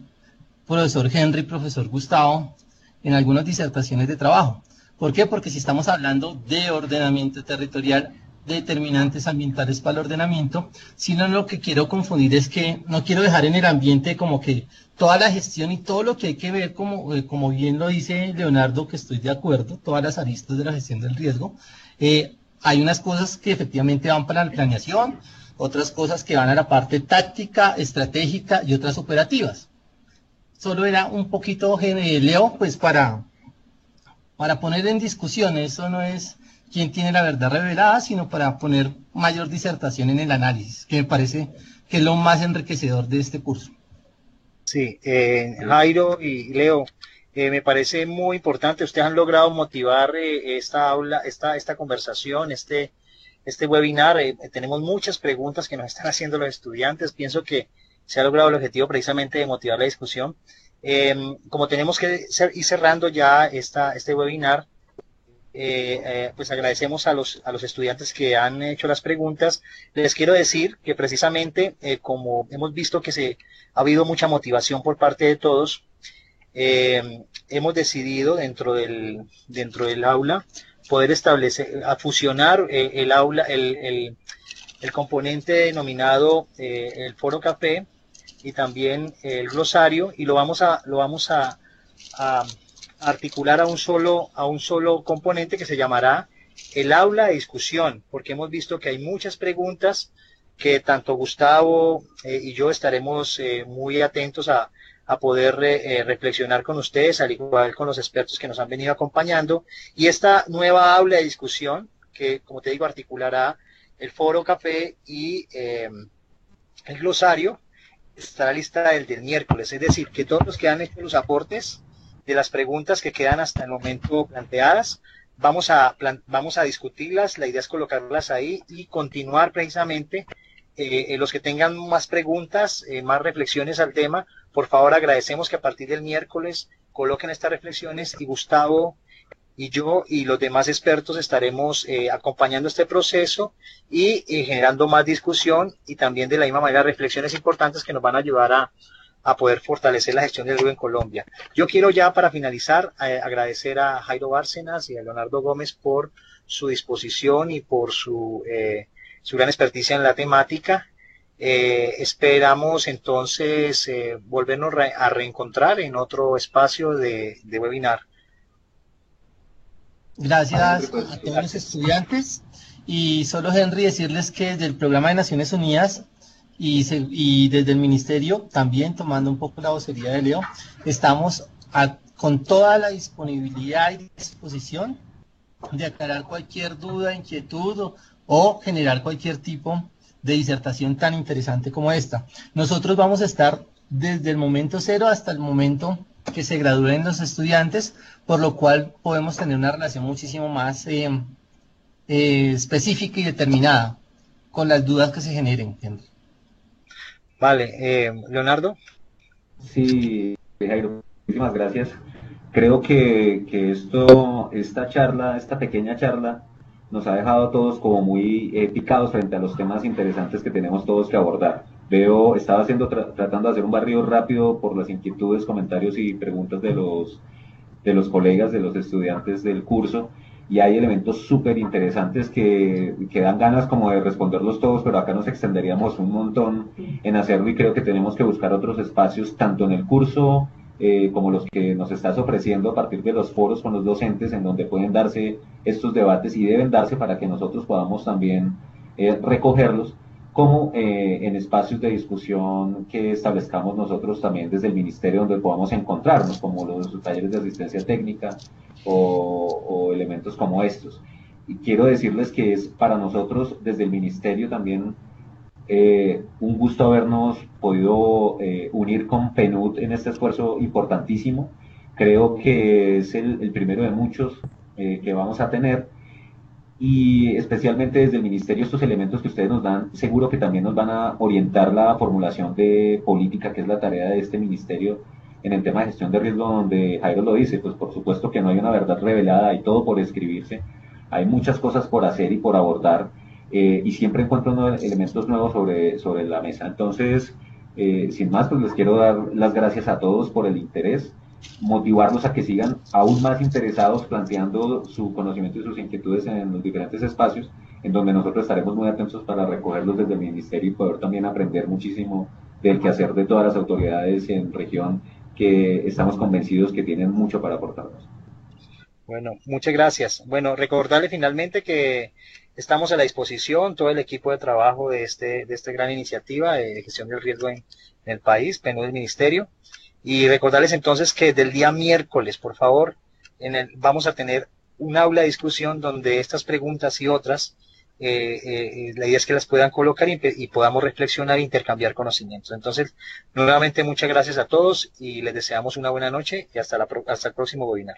profesor Henry, profesor Gustavo, en algunas disertaciones de trabajo. ¿Por qué? Porque si estamos hablando de ordenamiento territorial, determinantes ambientales para el ordenamiento, sino lo que quiero confundir es que no quiero dejar en el ambiente como que toda la gestión y todo lo que hay que ver, como bien lo dice Leonardo, que estoy de acuerdo, todas las aristas de la gestión del riesgo. Hay unas cosas que efectivamente van para la planeación, otras cosas que van a la parte táctica, estratégica y otras operativas. Solo era un poquito, Leo, pues para poner en discusión, eso no es quién tiene la verdad revelada, sino para poner mayor disertación en el análisis, que me parece que es lo más enriquecedor de este curso. Sí, Jairo y Leo, me parece muy importante. Ustedes han logrado motivar esta aula, esta conversación, este webinar. Tenemos muchas preguntas que nos están haciendo los estudiantes. Pienso que se ha logrado el objetivo precisamente de motivar la discusión. Como tenemos que ir cerrando ya este webinar, pues agradecemos a los estudiantes que han hecho las preguntas. Les quiero decir que precisamente como hemos visto que ha habido mucha motivación por parte de todos, hemos decidido dentro del aula poder fusionar el aula, el componente denominado el foro café y también el glosario, y lo vamos a articular a un solo componente que se llamará el aula de discusión, porque hemos visto que hay muchas preguntas que tanto Gustavo y yo estaremos muy atentos a poder reflexionar con ustedes, al igual con los expertos que nos han venido acompañando, y esta nueva aula de discusión que, como te digo, articulará el foro café y el glosario, estará lista del miércoles. Es decir, que todos los que han hecho los aportes de las preguntas que quedan hasta el momento planteadas, vamos a discutirlas. La idea es colocarlas ahí y continuar precisamente. Los que tengan más preguntas, más reflexiones al tema, por favor agradecemos que a partir del miércoles coloquen estas reflexiones, y Gustavo y yo y los demás expertos estaremos acompañando este proceso y generando más discusión, y también de la misma manera reflexiones importantes que nos van a ayudar a poder fortalecer la gestión del riesgo en Colombia. Yo quiero ya para finalizar agradecer a Jairo Bárcenas y a Leonardo Gómez por su disposición y por su gran experticia en la temática. Esperamos entonces volvernos a reencontrar en otro espacio de webinar. Gracias a todos los estudiantes, y solo, Henry, decirles que desde el Programa de Naciones Unidas y desde el Ministerio, también tomando un poco la vocería de Leo, estamos con toda la disponibilidad y disposición de aclarar cualquier duda, inquietud o generar cualquier tipo de disertación tan interesante como esta. Nosotros vamos a estar desde el momento cero hasta el momento que se gradúen los estudiantes, por lo cual podemos tener una relación muchísimo más específica y determinada con las dudas que se generen. Vale, Leonardo. Sí, Jairo, muchísimas gracias. Creo que esta pequeña charla nos ha dejado a todos como muy picados frente a los temas interesantes que tenemos todos que abordar. Estaba tratando de hacer un barrido rápido por las inquietudes, comentarios y preguntas de los colegas, de los estudiantes del curso, y hay elementos súper interesantes que dan ganas como de responderlos todos, pero acá nos extenderíamos un montón en hacerlo, y creo que tenemos que buscar otros espacios, tanto en el curso como los que nos estás ofreciendo a partir de los foros con los docentes, en donde pueden darse estos debates y deben darse para que nosotros podamos también recogerlos como en espacios de discusión que establezcamos nosotros también desde el ministerio, donde podamos encontrarnos, como los talleres de asistencia técnica o elementos como estos. Y quiero decirles que es para nosotros desde el ministerio también un gusto habernos podido unir con PNUD en este esfuerzo importantísimo. Creo que es el primero de muchos que vamos a tener, y especialmente desde el ministerio estos elementos que ustedes nos dan, seguro que también nos van a orientar la formulación de política, que es la tarea de este ministerio en el tema de gestión de riesgo, donde Jairo lo dice, pues por supuesto que no hay una verdad revelada, hay todo por escribirse, hay muchas cosas por hacer y por abordar, y siempre encuentro elementos nuevos sobre la mesa. Entonces, sin más, pues les quiero dar las gracias a todos por el interés, motivarlos a que sigan aún más interesados planteando su conocimiento y sus inquietudes en los diferentes espacios, en donde nosotros estaremos muy atentos para recogerlos desde el ministerio y poder también aprender muchísimo del quehacer de todas las autoridades en región, que estamos convencidos que tienen mucho para aportarnos. Bueno, muchas gracias. Bueno, recordarle finalmente que estamos a la disposición, todo el equipo de trabajo de esta gran iniciativa de gestión del riesgo en el país, PNUD del Ministerio, y recordarles entonces que del día miércoles, por favor, vamos a tener un aula de discusión donde estas preguntas y otras, la idea es que las puedan colocar y podamos reflexionar e intercambiar conocimientos. Entonces, nuevamente muchas gracias a todos y les deseamos una buena noche y hasta el próximo webinar.